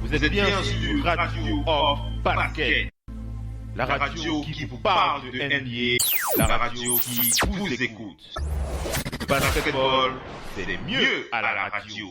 Vous êtes bien sur Radio Off Basket. La radio qui vous parle de NBA, la radio qui vous écoute. Basketball, c'est mieux à la radio.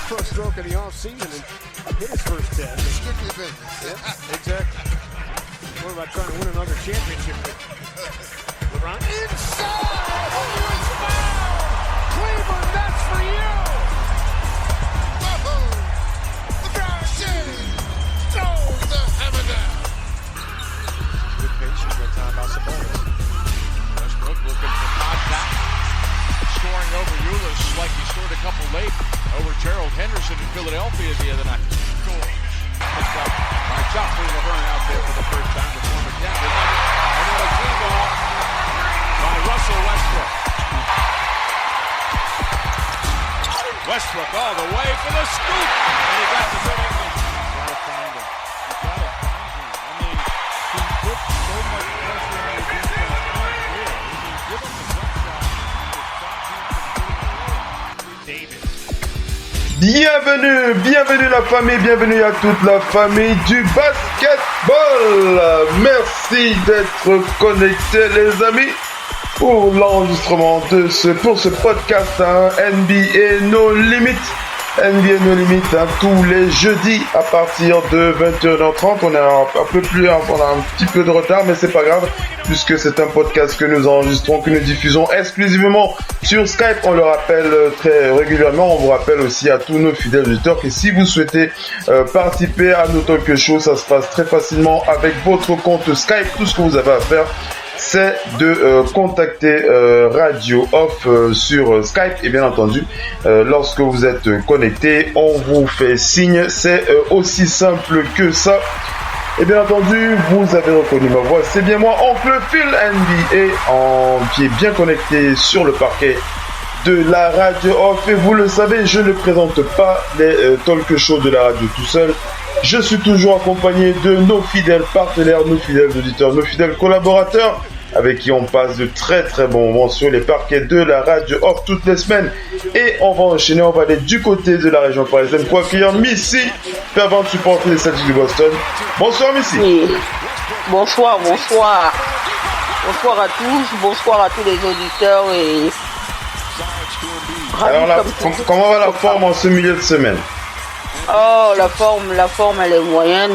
First stroke of the offseason and hit his first test. Strictly business. Yeah, exactly. What about trying to win another championship? LeBron inside! Oh, it's foul! Cleveland, that's for you! Whoa! LeBron James throws the hammer down. Good patience that time by Sabonis. Westbrook looking for contact. Scoring over Ulis like he scored a couple late over Gerald Henderson in Philadelphia the other night. Picked up by Joffrey Laverne out there for the first time, the former Denver Nugget. And then a clean ball by Russell Westbrook. Westbrook all the way for the scoop. And he got the good English. Gotta find him. You gotta find him. I mean, he put so much pressure on the defense. Give him the jump shot. Davis. Bienvenue la famille, bienvenue à toute la famille du basketball. Merci d'être connectés les amis pour l'enregistrement pour ce podcast NBA No Limit. NBA No Limit tous les jeudis à partir de 21h30. On a un petit peu de retard, mais c'est pas grave puisque c'est un podcast que nous enregistrons, que nous diffusons exclusivement sur Skype. On le rappelle très régulièrement. On vous rappelle aussi à tous nos fidèles auditeurs que si vous souhaitez participer à nos talk shows, ça se passe très facilement avec votre compte Skype. Tout ce que vous avez à faire, c'est de contacter Radio Off sur Skype et bien entendu lorsque vous êtes connecté on vous fait signe, c'est aussi simple que ça. Et bien entendu vous avez reconnu ma voix, c'est bien moi, Oncle Phil NBA qui est bien connecté sur le parquet de la Radio Off. Et vous le savez, je ne présente pas les talk shows de la radio tout seul. Je suis toujours accompagné de nos fidèles partenaires, nos fidèles auditeurs, nos fidèles collaborateurs avec qui on passe de très très bons moments sur les parquets de la Radio Off toutes les semaines. Et on va enchaîner, on va aller du côté de la région parisienne pour accueillir Missy, fervente supporter des Celtics de Boston. Bonsoir Missy. Oui. Bonsoir. Bonsoir à tous, bonsoir à tous les auditeurs et... Alors là, comment va la forme en ce milieu de semaine? Oh, la forme elle est moyenne.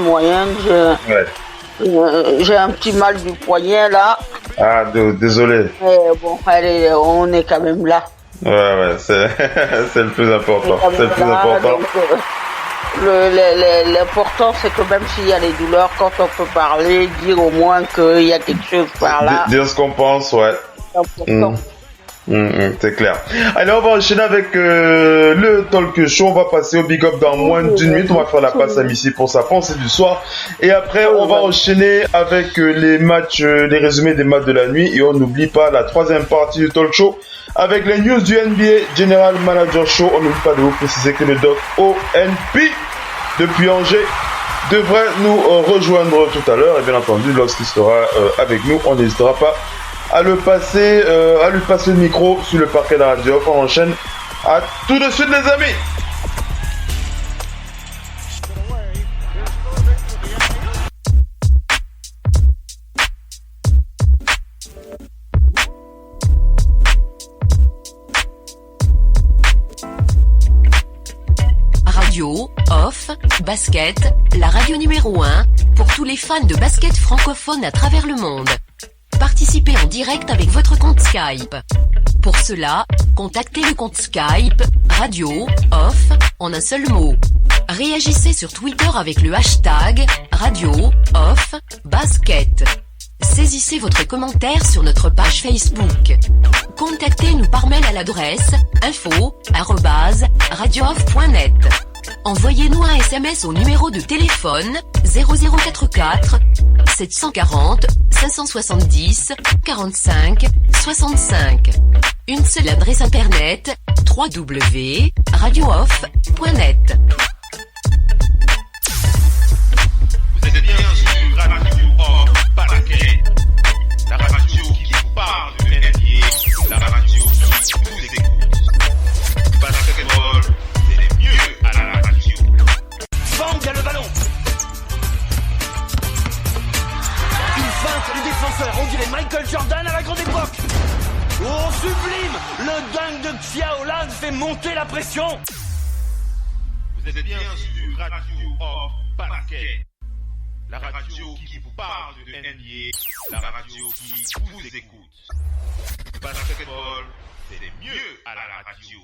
J'ai un petit mal du poignet là. Ah, désolé. Mais bon, on est quand même là. Ouais, c'est le plus important. C'est le plus important. Donc, l'important c'est que même s'il y a des douleurs, quand on peut parler, dire au moins qu'il y a quelque chose par là. Dire ce qu'on pense, ouais. C'est important. C'est clair. Allez, on va enchaîner avec le talk show. On va passer au big up dans moins d'une minute. On va faire la passe à Missy pour sa pensée du soir. Et après, on va enchaîner avec les matchs, les résumés des matchs de la nuit. Et on n'oublie pas la troisième partie du talk show avec les news du NBA General Manager Show. On n'oublie pas de vous préciser que le doc ONP depuis Angers devrait nous rejoindre tout à l'heure. Et bien entendu, lorsqu'il sera avec nous, on n'hésitera pas à lui passer le micro sur le parquet de la radio. On enchaîne à tout de suite les amis. Radio, Off, Basket, la radio numéro 1, pour tous les fans de basket francophone à travers le monde. Participez en direct avec votre compte Skype. Pour cela, contactez le compte Skype, Radio, Off, en un seul mot. Réagissez sur Twitter avec le hashtag, Radio, Off, Basket. Saisissez votre commentaire sur notre page Facebook. Contactez-nous par mail à l'adresse info@radiooff.net. Envoyez-nous un SMS au numéro de téléphone 0044 740 570 45 65. Une seule adresse internet www.radiooff.net. Vous êtes bien sur Radio Off Basket, la radio qui vous parle de NBA, la radio qui vous écoute. Basketball, c'est les mieux à la radio. Bang, il y a le ballon. Il feinte le défenseur, on dirait Michael Jordan à la grande époque. Oh, sublime. Le dunk de Xia Holland fait monter la pression. Vous êtes bien sur Radio Off Basket, la radio qui vous parle de NBA, la radio qui vous écoute. Basketball, c'est les mieux à la radio.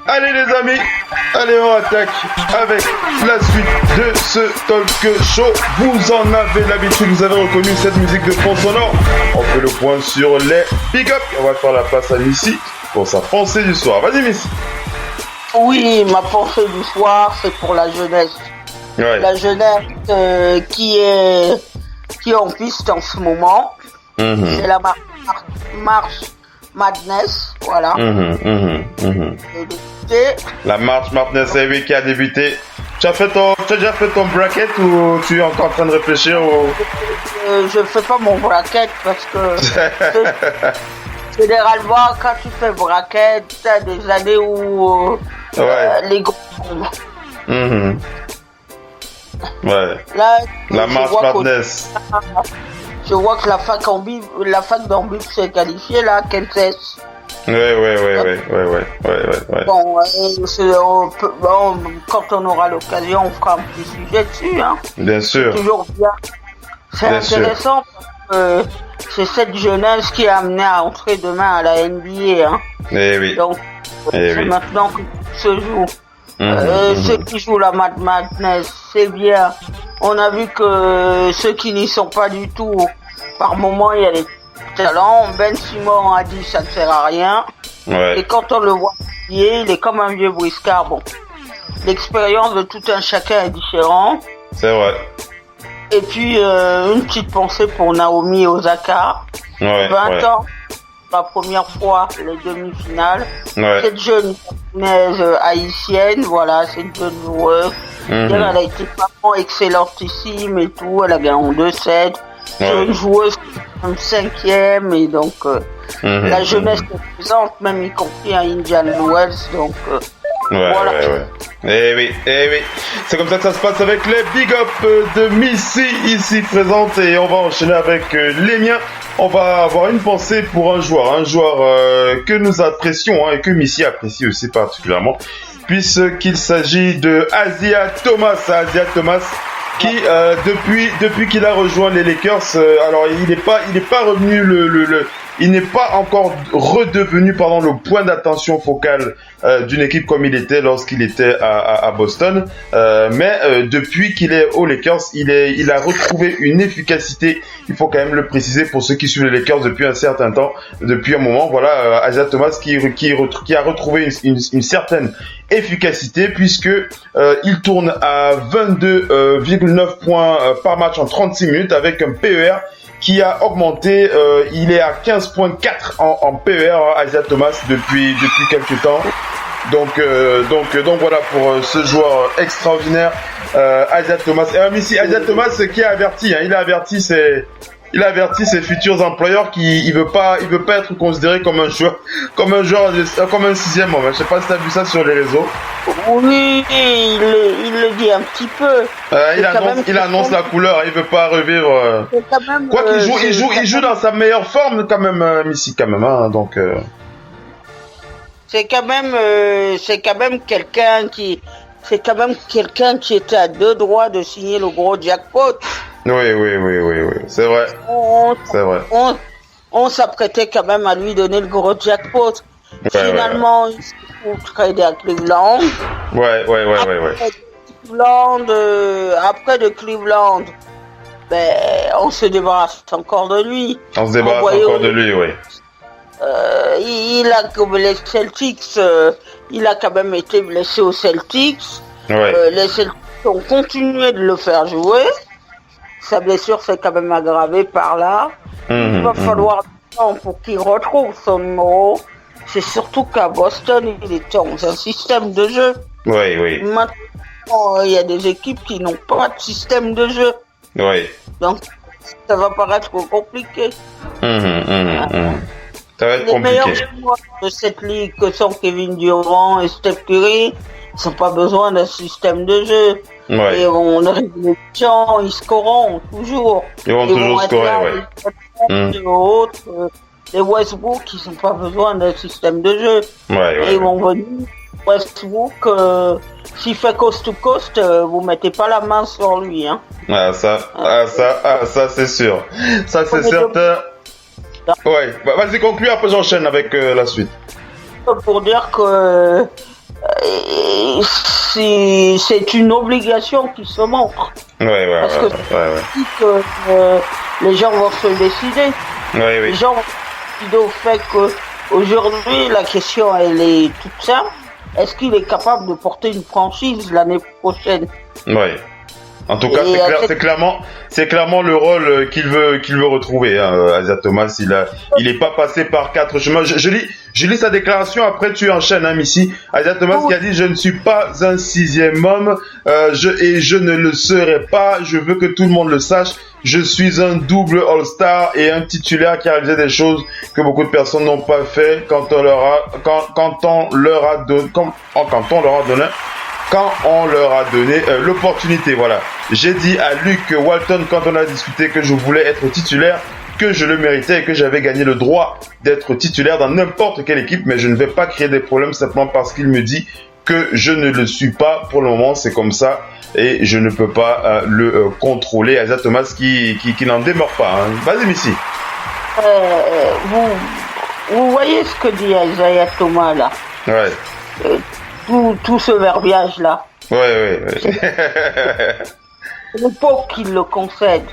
Allez les amis, allez on attaque avec la suite de ce talk show. Vous en avez l'habitude, vous avez reconnu cette musique de fond sonore. On fait le point sur les big up. On va faire la place à Missy pour sa pensée du soir. Vas-y Missy. Oui, ma pensée du soir, c'est pour la jeunesse. Ouais. La jeunesse qui est en piste en ce moment. C'est la marche Madness, voilà. La marche Madness, c'est lui qui a débuté. Tu as déjà fait ton bracket ou tu es encore en train de réfléchir ou... Je fais pas mon bracket parce que généralement quand tu fais bracket, t'as des années où les gros. Ouais. Là, la marche Madness. Je vois que la fac d'Ambib s'est qualifiée là, Kansas. Ouais. Bon, quand on aura l'occasion, on fera un petit sujet dessus, hein. Bien sûr. C'est toujours bien. C'est bien intéressant parce que c'est cette jeunesse qui a amené à entrer demain à la NBA, hein. Donc, c'est maintenant que tout se joue. Ceux qui jouent la Madness, c'est bien. On a vu que ceux qui n'y sont pas du tout, par moment il y a des talents. Ben Simon a dit ça ne sert à rien. Et quand on le voit, il est comme un vieux briscard. Bon, l'expérience de tout un chacun est différente. C'est vrai. Et puis une petite pensée pour Naomi Osaka. 20 ans. La première fois, les demi-finales. Cette jeune japonaise haïtienne, voilà, c'est une jeune joueuse. Elle a été vraiment excellentissime et tout. Elle a gagné en 2-7. C'est une joueuse 5e et donc la jeunesse est présente, même y compris à Indian Wells. Donc voilà. Eh oui. C'est comme ça que ça se passe avec les big up de Missy ici présente et on va enchaîner avec les miens. On va avoir une pensée pour un joueur que nous apprécions et que Missy apprécie aussi particulièrement, puisqu'il s'agit de Isaiah Thomas qui depuis qu'il a rejoint les Lakers, alors il n'est pas revenu il n'est pas encore redevenu le point d'attention focal d'une équipe comme il était lorsqu'il était à Boston, mais depuis qu'il est aux Lakers, il a retrouvé une efficacité. Il faut quand même le préciser pour ceux qui suivent les Lakers depuis un certain temps, depuis un moment. Voilà, Isaiah Thomas qui a retrouvé une certaine efficacité puisque il tourne à 22,9 points par match en 36 minutes avec un PER qui a augmenté. Il est à 15,4 en PER, Isaiah Thomas depuis quelques temps. Donc voilà pour ce joueur extraordinaire, Isaiah Thomas. Et Missy, Isaiah Thomas qui a averti, il a averti il avertit ses futurs employeurs qu'il veut pas être considéré comme un joueur, comme un 6e homme. Je sais pas si t'as vu ça sur les réseaux. Oui, il le dit un petit peu. Il annonce la couleur, il veut pas revivre. Quoi qu'il joue dans sa meilleure forme quand même, Missy, quand même, hein, donc. C'est quand même quelqu'un qui était à 2 doigts de signer le gros jackpot. Oui, c'est vrai. On s'apprêtait quand même à lui donner le gros jackpot. Finalement, il se trouve tradé à Cleveland. Ouais. Après de Cleveland, on se débarrasse encore de lui. Oui. Il a comme les Celtics, il a quand même été blessé aux Celtics. Les Celtics ont continué de le faire jouer. Sa blessure s'est quand même aggravée par là. Il va falloir du temps pour qu'il retrouve son numéro. C'est surtout qu'à Boston, il est dans un système de jeu. Oui. Maintenant, il y a des équipes qui n'ont pas de système de jeu. Oui. Donc, ça va paraître compliqué. Ça va être les compliqué. meilleurs joueurs de cette ligue que sont Kevin Durant et Steph Curry, ils n'ont pas besoin d'un système de jeu. Et on les gens, ils scoreront toujours. Ils vont toujours scorer, Les Westbrook, ils n'ont pas besoin d'un système de jeu. Et ils vont venir. Westbrook, s'il fait coast to coast, vous mettez pas la main sur lui, hein. Ça c'est sûr. Ça c'est certain. Ouais, vas-y, conclue, après j'enchaîne avec la suite. Pour dire que c'est une obligation qui se montre. Parce que les gens vont se décider. Les gens vont se décider au fait qu'aujourd'hui, la question, elle est toute simple. Est-ce qu'il est capable de porter une franchise l'année prochaine? En tout cas, c'est clairement le rôle qu'il veut retrouver. Hein. Isaiah Thomas, il est pas passé par 4 chemins. Je lis sa déclaration. Après, tu enchaînes, hein, Missy. Isaiah Thomas qui a dit: je ne suis pas un 6e homme, et je ne le serai pas. Je veux que tout le monde le sache. Je suis un double All-Star et un titulaire qui a réalisé des choses que beaucoup de personnes n'ont pas fait quand on leur a donné l'opportunité. Voilà. J'ai dit à Luke Walton quand on a discuté que je voulais être titulaire, que je le méritais et que j'avais gagné le droit d'être titulaire dans n'importe quelle équipe, mais je ne vais pas créer des problèmes simplement parce qu'il me dit que je ne le suis pas. Pour le moment, c'est comme ça et je ne peux pas le contrôler. Isaiah Thomas qui n'en demeure pas. Hein. Vas-y, Missy. Vous voyez ce que dit Isaiah Thomas là? Tout ce verbiage-là. C'est l'époque qui le concède.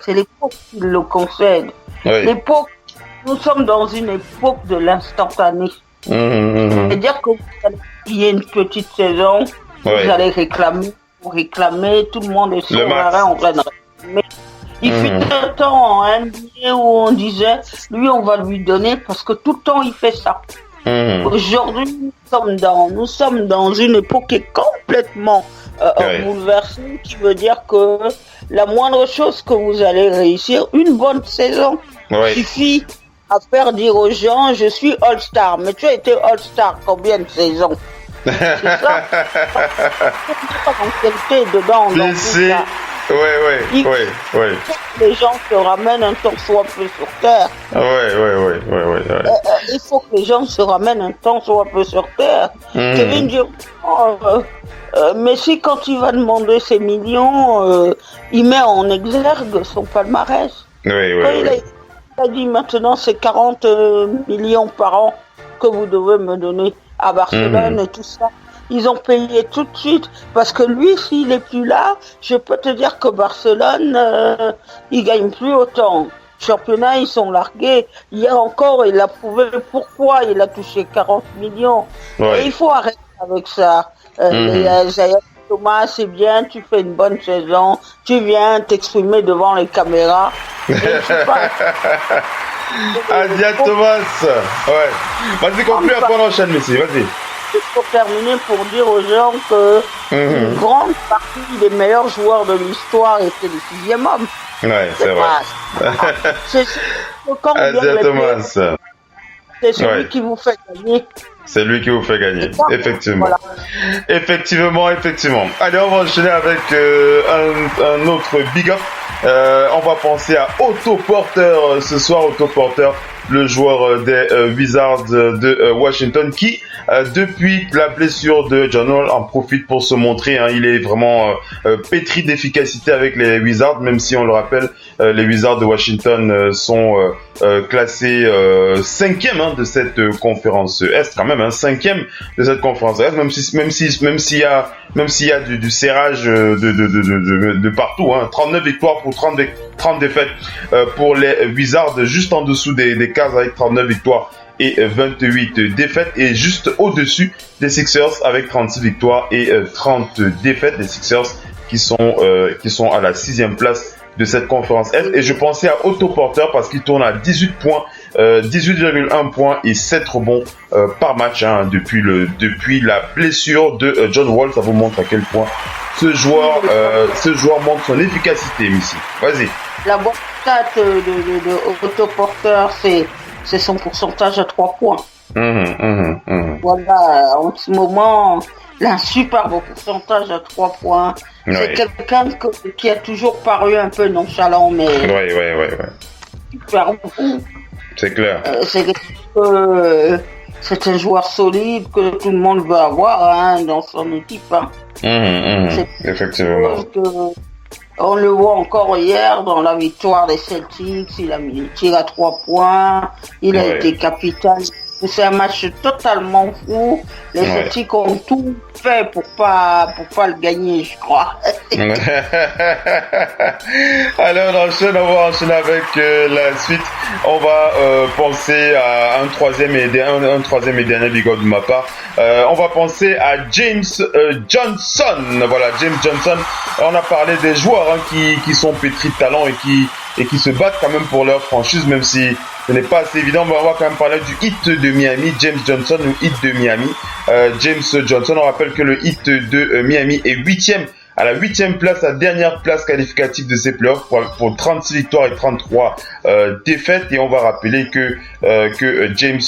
C'est l'époque qui le concède. Nous sommes dans une époque de l'instantané. C'est-à-dire que vous allez plier une petite saison, vous allez réclamer, tout le monde est sur l'arrêt en train de réclamer. Il fut un temps en NBA où on disait, lui on va lui donner parce que tout le temps il fait ça. Aujourd'hui, nous sommes dans une époque qui est complètement bouleversée, qui veut dire que la moindre chose que vous allez réussir, une bonne saison, suffit à faire dire aux gens, je suis All-Star. Mais tu as été All-Star combien de saisons? C'est ça. Dedans, dans tout ça. Les gens se ramènent un tant soit peu sur terre. Il faut que les gens se ramènent un tant soit peu sur terre. Kevin Durant, Messi, quand il va demander ses millions, il met en exergue son palmarès. Il a dit maintenant c'est 40 millions par an que vous devez me donner à Barcelone et tout ça. Ils ont payé tout de suite parce que lui, s'il est plus là, je peux te dire que Barcelone, il gagne plus autant. Championnat, ils sont largués. Hier encore, il a prouvé pourquoi il a touché 40 millions. Et il faut arrêter avec ça. Thomas, c'est bien, tu fais une bonne saison, tu viens t'exprimer devant les caméras. Isaiah Thomas, vas-y, conclue, après on enchaîne, Messi, vas-y. Pour terminer, pour dire aux gens que une grande partie des meilleurs joueurs de l'histoire étaient les 6e hommes. Ouais, c'est vrai. C'est quand Thomas. C'est celui qui vous fait gagner. C'est lui qui vous fait gagner, effectivement. Voilà. Effectivement. Allez, on va enchaîner avec un autre big up. On va penser à Otto Porter ce soir. Otto Porter, le joueur des Wizards de Washington, qui depuis la blessure de John Wall en profite pour se montrer. Il est vraiment pétri d'efficacité avec les Wizards, même si on le rappelle, les Wizards de Washington sont classés 5e de cette conférence Est, quand même, 5e de cette conférence Est, même s'il y a du serrage de partout, 39 victoires pour 30 défaites pour les Wizards, juste en dessous des cases avec 39 victoires et 28 défaites, et juste au-dessus des Sixers avec 36 victoires et 30 défaites, des Sixers qui sont à la 6e place de cette conférence Est. Et je pensais à Otto Porter parce qu'il tourne à 18 points, 18,1 points et 7 rebonds par match depuis la blessure de John Wall. Ça vous montre à quel point ce joueur montre son efficacité, Missy. Vas-y. La bonne stat de Otto Porter, c'est son pourcentage à 3 points. Voilà, en ce moment, il a un super beau pourcentage à 3 points. C'est quelqu'un qui a toujours paru un peu nonchalant, mais... Ouais. Super bon. C'est clair. C'est un joueur solide que tout le monde veut avoir dans son équipe. Effectivement. On le voit encore hier dans la victoire des Celtics, il a mis le tir à 3 points, il a été capitaine. C'est un match totalement fou. Les Celtics ont tout fait pour pas le gagner, je crois. Allez, on va enchaîner avec la suite. On va penser à un troisième et dernier big up de ma part. On va penser à James Johnson. Voilà, James Johnson. On a parlé des joueurs qui sont pétris de talent et qui se battent quand même pour leur franchise, même si ce n'est pas assez évident. Mais on va quand même parler du Heat de Miami, James Johnson, le Heat de Miami. James Johnson, on rappelle que le Heat de Miami est 8e, à la 8e place, la dernière place qualificative de ces playoffs pour 36 victoires et 33 défaites. Et on va rappeler que James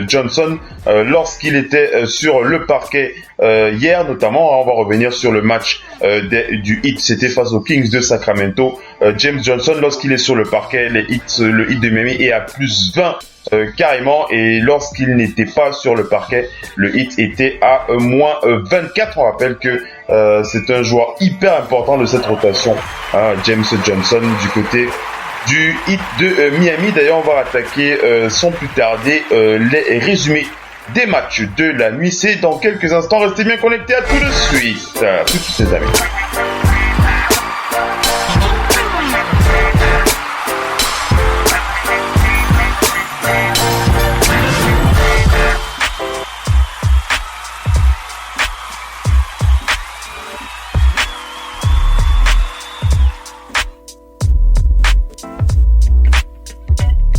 Johnson, lorsqu'il était sur le parquet hier notamment, on va revenir sur le match du Heat, c'était face aux Kings de Sacramento. James Johnson, lorsqu'il est sur le parquet, le Heat de Miami est à plus 20 carrément, et lorsqu'il n'était pas sur le parquet, le Heat était à moins 24. On rappelle que c'est un joueur hyper important de cette rotation, James Johnson, du côté du Heat de Miami. D'ailleurs, on va attaquer sans plus tarder les résumés des matchs de la nuit. C'est dans quelques instants. Restez bien connectés, à tout de suite. Tout de suite, les amis.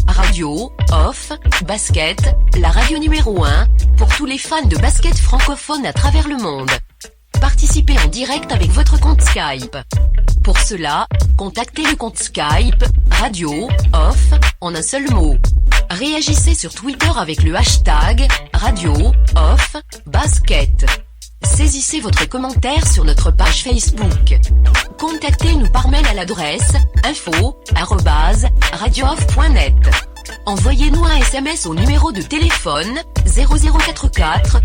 Radio, off, basket, la radio numéro 1 pour tous les fans de basket francophone à travers le monde. Participez en direct avec votre compte Skype. Pour cela, contactez le compte Skype Radio, off, en un seul mot. Réagissez sur Twitter avec le hashtag Radio, off, basket. Saisissez votre commentaire sur notre page Facebook. Contactez-nous par mail à l'adresse info@radiooff.net. Envoyez-nous un SMS au numéro de téléphone 0044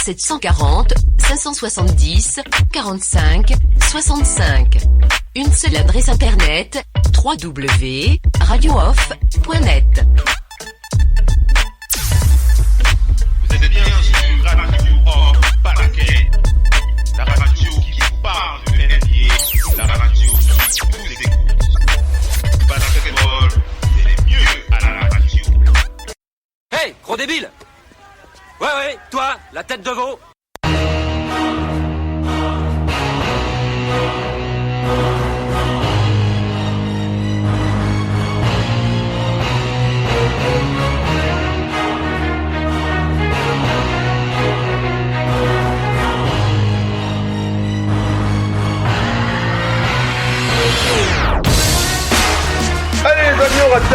740 570 45 65. Une seule adresse internet www.radiooff.net. Vous êtes bien sur Radio Off Basket, la radio qui vous parle de NBA, la radio qui vous écoute. Basketball, c'est mieux à la radio. Hey, gros débile! Ouais, toi, la tête de veau!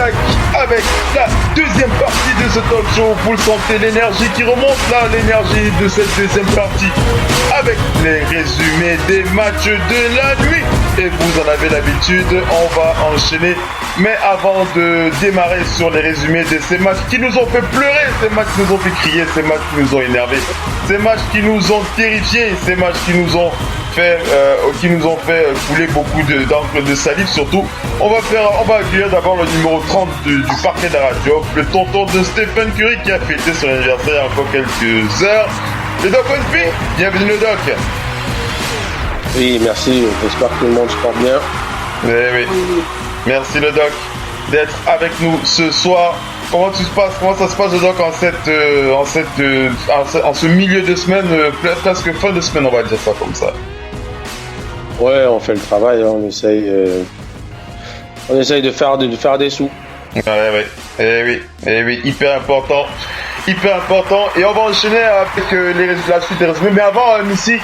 attaque avec la deuxième partie de ce talk show. Vous le sentez, l'énergie qui remonte là, l'énergie de cette deuxième partie avec les résumés des matchs de la nuit. Et vous en avez l'habitude, on va enchaîner. Mais avant de démarrer sur les résumés de ces matchs qui nous ont fait pleurer, ces matchs qui nous ont fait crier, ces matchs qui nous ont énervés, ces matchs qui nous ont terrifiés, ces matchs qui nous ont fait couler beaucoup d'encre de salive surtout. On va accueillir d'abord le numéro 30 du parquet de la radio, le tonton de Stephen Curry qui a fêté son anniversaire il y a encore quelques heures. Le Doc Onpi, bienvenue le Doc. Oui, merci, j'espère que tout le monde se porte bien. Oui. Merci le Doc d'être avec nous ce soir. Comment ça se passe le Doc en ce milieu de semaine, presque fin de semaine, on va dire ça comme ça. Ouais, on fait le travail, on essaye de faire des sous. Ouais. Eh oui, hyper important. Et on va enchaîner avec la suite des résumés. Mais avant, Missy,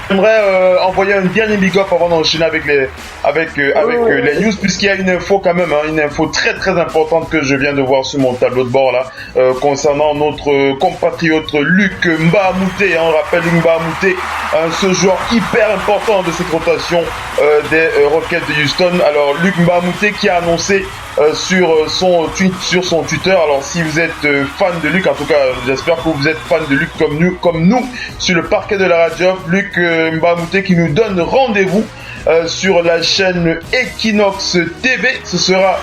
j'aimerais envoyer un dernier big up avant d'enchaîner avec les news, puisqu'il y a une info quand même, une info très très importante que je viens de voir sur mon tableau de bord là, concernant notre compatriote Luc Mbah-a-Moute. On rappelle Luc Mbah-a-Moute, ce joueur hyper important de cette rotation des Rockets de Houston. Alors Luc Mbah-a-Moute qui a annoncé sur son Twitter. Alors si vous êtes fan de Luc, en tout cas j'espère que vous êtes fan de Luc comme nous sur le parquet de la radio, Luc Mbah-a-Moute qui nous donne rendez-vous sur la chaîne Equinox TV. Ce sera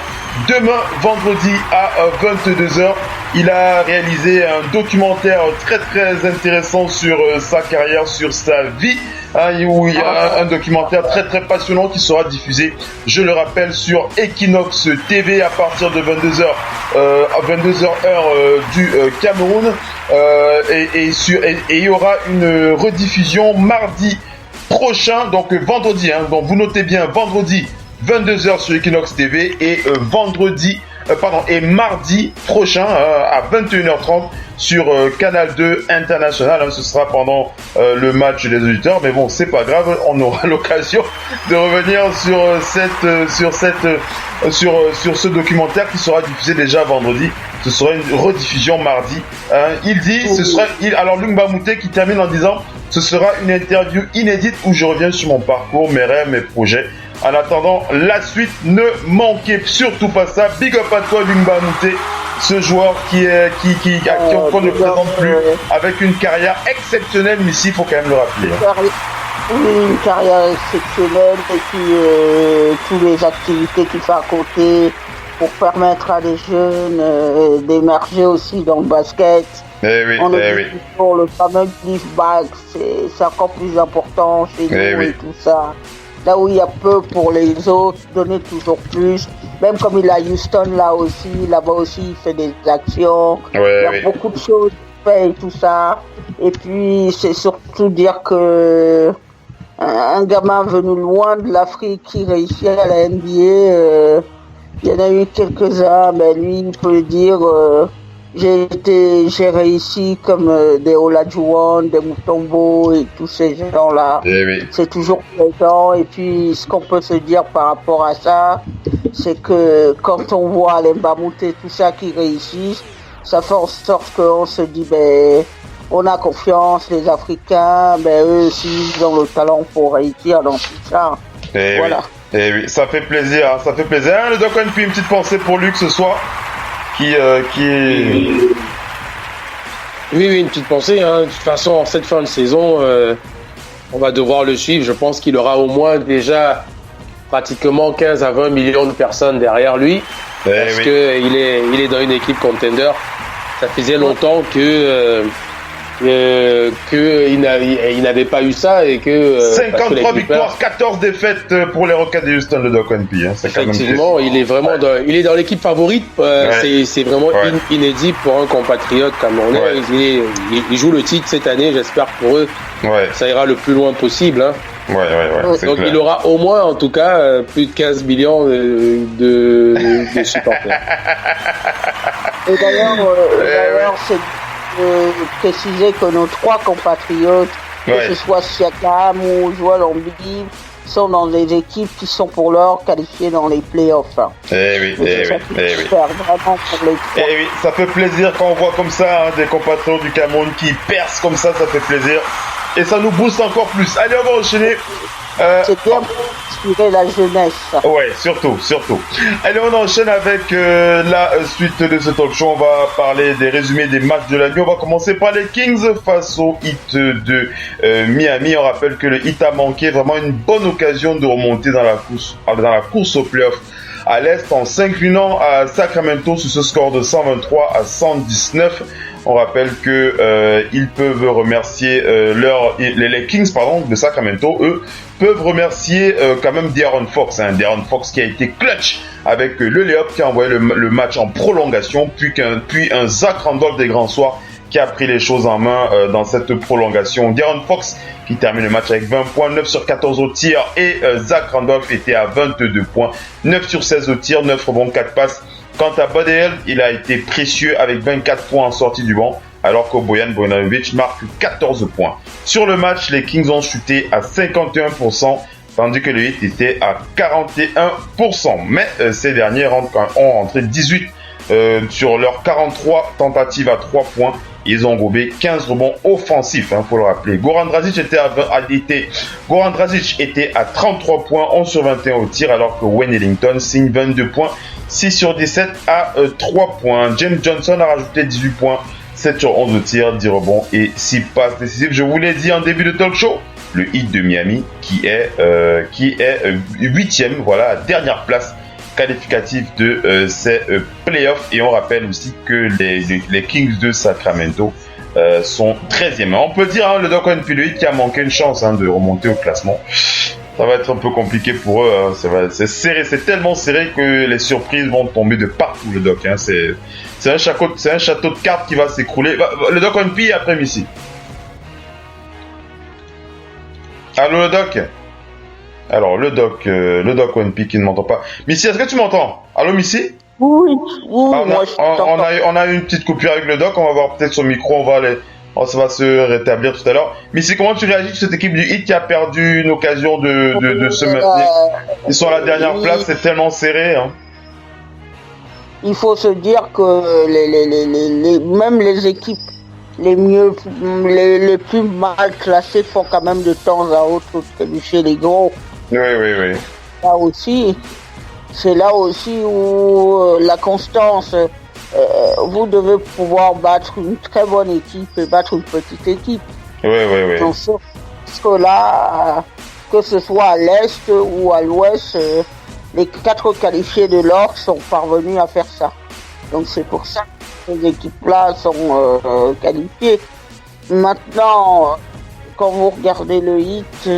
demain vendredi à 22h. Il a réalisé un documentaire très très intéressant sur sa carrière, sur sa vie, où il y a un documentaire très très passionnant qui sera diffusé, je le rappelle, sur Equinox TV à partir de 22h heure du Cameroun, et il y aura une rediffusion mardi prochain, donc vendredi, donc vous notez bien, vendredi 22h sur Equinox TV et mardi prochain à 21h30 sur Canal 2 International. Ce sera pendant le match des auditeurs, mais bon, c'est pas grave, on aura l'occasion de revenir sur ce documentaire qui sera diffusé déjà vendredi. Ce sera une rediffusion mardi. Alors Luc Mbah-a-Moute qui termine en disant: ce sera une interview inédite où je reviens sur mon parcours, mes rêves, mes projets. En attendant la suite, ne manquez surtout pas ça. Big up à toi Luc Mbah-a-Moute, ce joueur qu'on ne présente plus, avec une carrière exceptionnelle, mais ici il faut quand même le rappeler. Une carrière exceptionnelle, et puis toutes les activités qu'il fait à côté pour permettre à des jeunes d'émerger aussi dans le basket. Pour le fameux give back, c'est encore plus important chez nous et tout ça. Là où il y a peu pour les autres, donner toujours plus. Même comme il est à Houston là-bas aussi, il fait des actions. Il y a beaucoup de choses qu'il fait et tout ça. Et puis c'est surtout dire que un gamin venu loin de l'Afrique qui réussit à la NBA, il y en a eu quelques-uns, mais lui il peut dire j'ai réussi comme des Olajuwon, des Mutombo et tous ces gens-là. C'est toujours plaisant. Et puis, ce qu'on peut se dire par rapport à ça, c'est que quand on voit les Mbah-a-Moute et tout ça qui réussissent, ça fait en sorte qu'on se dit, on a confiance, les Africains, eux aussi, ils ont le talent pour réussir dans tout ça. Voilà. Oui, ça fait plaisir. Le Doc Onpi, une petite pensée pour Luc ce soir. Oui, une petite pensée. De toute façon, en cette fin de saison, on va devoir le suivre. Je pense qu'il aura au moins déjà pratiquement 15 à 20 millions de personnes derrière lui. Parce qu'il est dans une équipe contender. Ça faisait longtemps qu'il n'avait pas eu ça et que 53 victoires, 14 défaites pour les Rockets de Houston, le Doc Onpi. Effectivement, il est vraiment il est dans l'équipe favorite. C'est vraiment inédit pour un compatriote camerounais. Il joue le titre cette année, j'espère pour eux. Ça ira le plus loin possible. Donc il aura au moins, en tout cas, plus de 15 millions de supporters. Et d'ailleurs, c'est préciser que nos trois compatriotes, que ce soit Siakam ou Joel Embiid, sont dans des équipes qui sont pour l'heure qualifiées dans les playoffs. Oui. Ça fait plaisir quand on voit comme ça des compatriotes du Cameroun qui percent comme ça fait plaisir. Et ça nous booste encore plus. Allez, on va enchaîner. C'est bien pour inspirer la jeunesse. Ouais, surtout. Allez, on enchaîne avec la suite de ce talk show. On va parler des résumés des matchs de la nuit. On va commencer par les Kings face au Heat de Miami. On rappelle que le Heat a manqué vraiment une bonne occasion de remonter dans la course au playoff à l'Est en s'inclinant à Sacramento sur ce score de 123-119. On rappelle que ils peuvent remercier les Kings de Sacramento, eux peuvent remercier quand même De'Aaron Fox, De'Aaron Fox qui a été clutch avec le Léop qui a envoyé le match en prolongation, puis un Zach Randolph des grands soirs qui a pris les choses en main dans cette prolongation. De'Aaron Fox qui termine le match avec 20 points, 9 sur 14 au tir, et Zach Randolph était à 22 points, 9 sur 16 au tir, 9 rebonds, 4 passes. Quant à Buddy Hield, il a été précieux avec 24 points en sortie du banc, alors que Bojan Bogdanovic marque 14 points. Sur le match, les Kings ont chuté à 51%, tandis que le Heat était à 41%. Mais ces derniers ont rentré 18 sur leurs 43 tentatives à 3 points. Ils ont gobé 15 rebonds offensifs, faut le rappeler. Goran Dragic était à 33 points, 11 sur 21 au tir, alors que Wayne Ellington signe 22 points, 6 sur 17 à 3 points. James Johnson a rajouté 18 points, 7 sur 11 au tir, 10 rebonds et 6 passes décisives. Je vous l'ai dit en début de talk show, le Heat de Miami qui est 8e, voilà, à dernière place qualificative de ces playoffs. Et on rappelle aussi que les Kings de Sacramento sont 13e. On peut dire le Doc One qui a manqué une chance de remonter au classement. Ça va être un peu compliqué pour eux. C'est serré, c'est tellement serré que les surprises vont tomber de partout, le Doc. C'est un château de cartes qui va s'écrouler. Le Doc One P après Missy. Allô le Doc. Alors, le Doc One P qui ne m'entend pas. Missy, est-ce que tu m'entends? Allô, Missy? Oui, moi je t'entends. On a eu une petite coupure avec le Doc, on va voir peut-être son micro, ça va se rétablir tout à l'heure. Missy, comment tu réagis sur cette équipe du Heat qui a perdu une occasion de se maintenir? Ils sont à la dernière place, c'est tellement serré. Il faut se dire que même les équipes les plus mal classées font quand même de temps à autre trébucher les gros. Oui. C'est là aussi où la constance, vous devez pouvoir battre une très bonne équipe et battre une petite équipe. Oui. Donc, parce que là, que ce soit à l'Est ou à l'Ouest, les 4 qualifiés de l'Or sont parvenus à faire ça. Donc c'est pour ça que ces équipes-là sont qualifiées. Maintenant, quand vous regardez le Heat,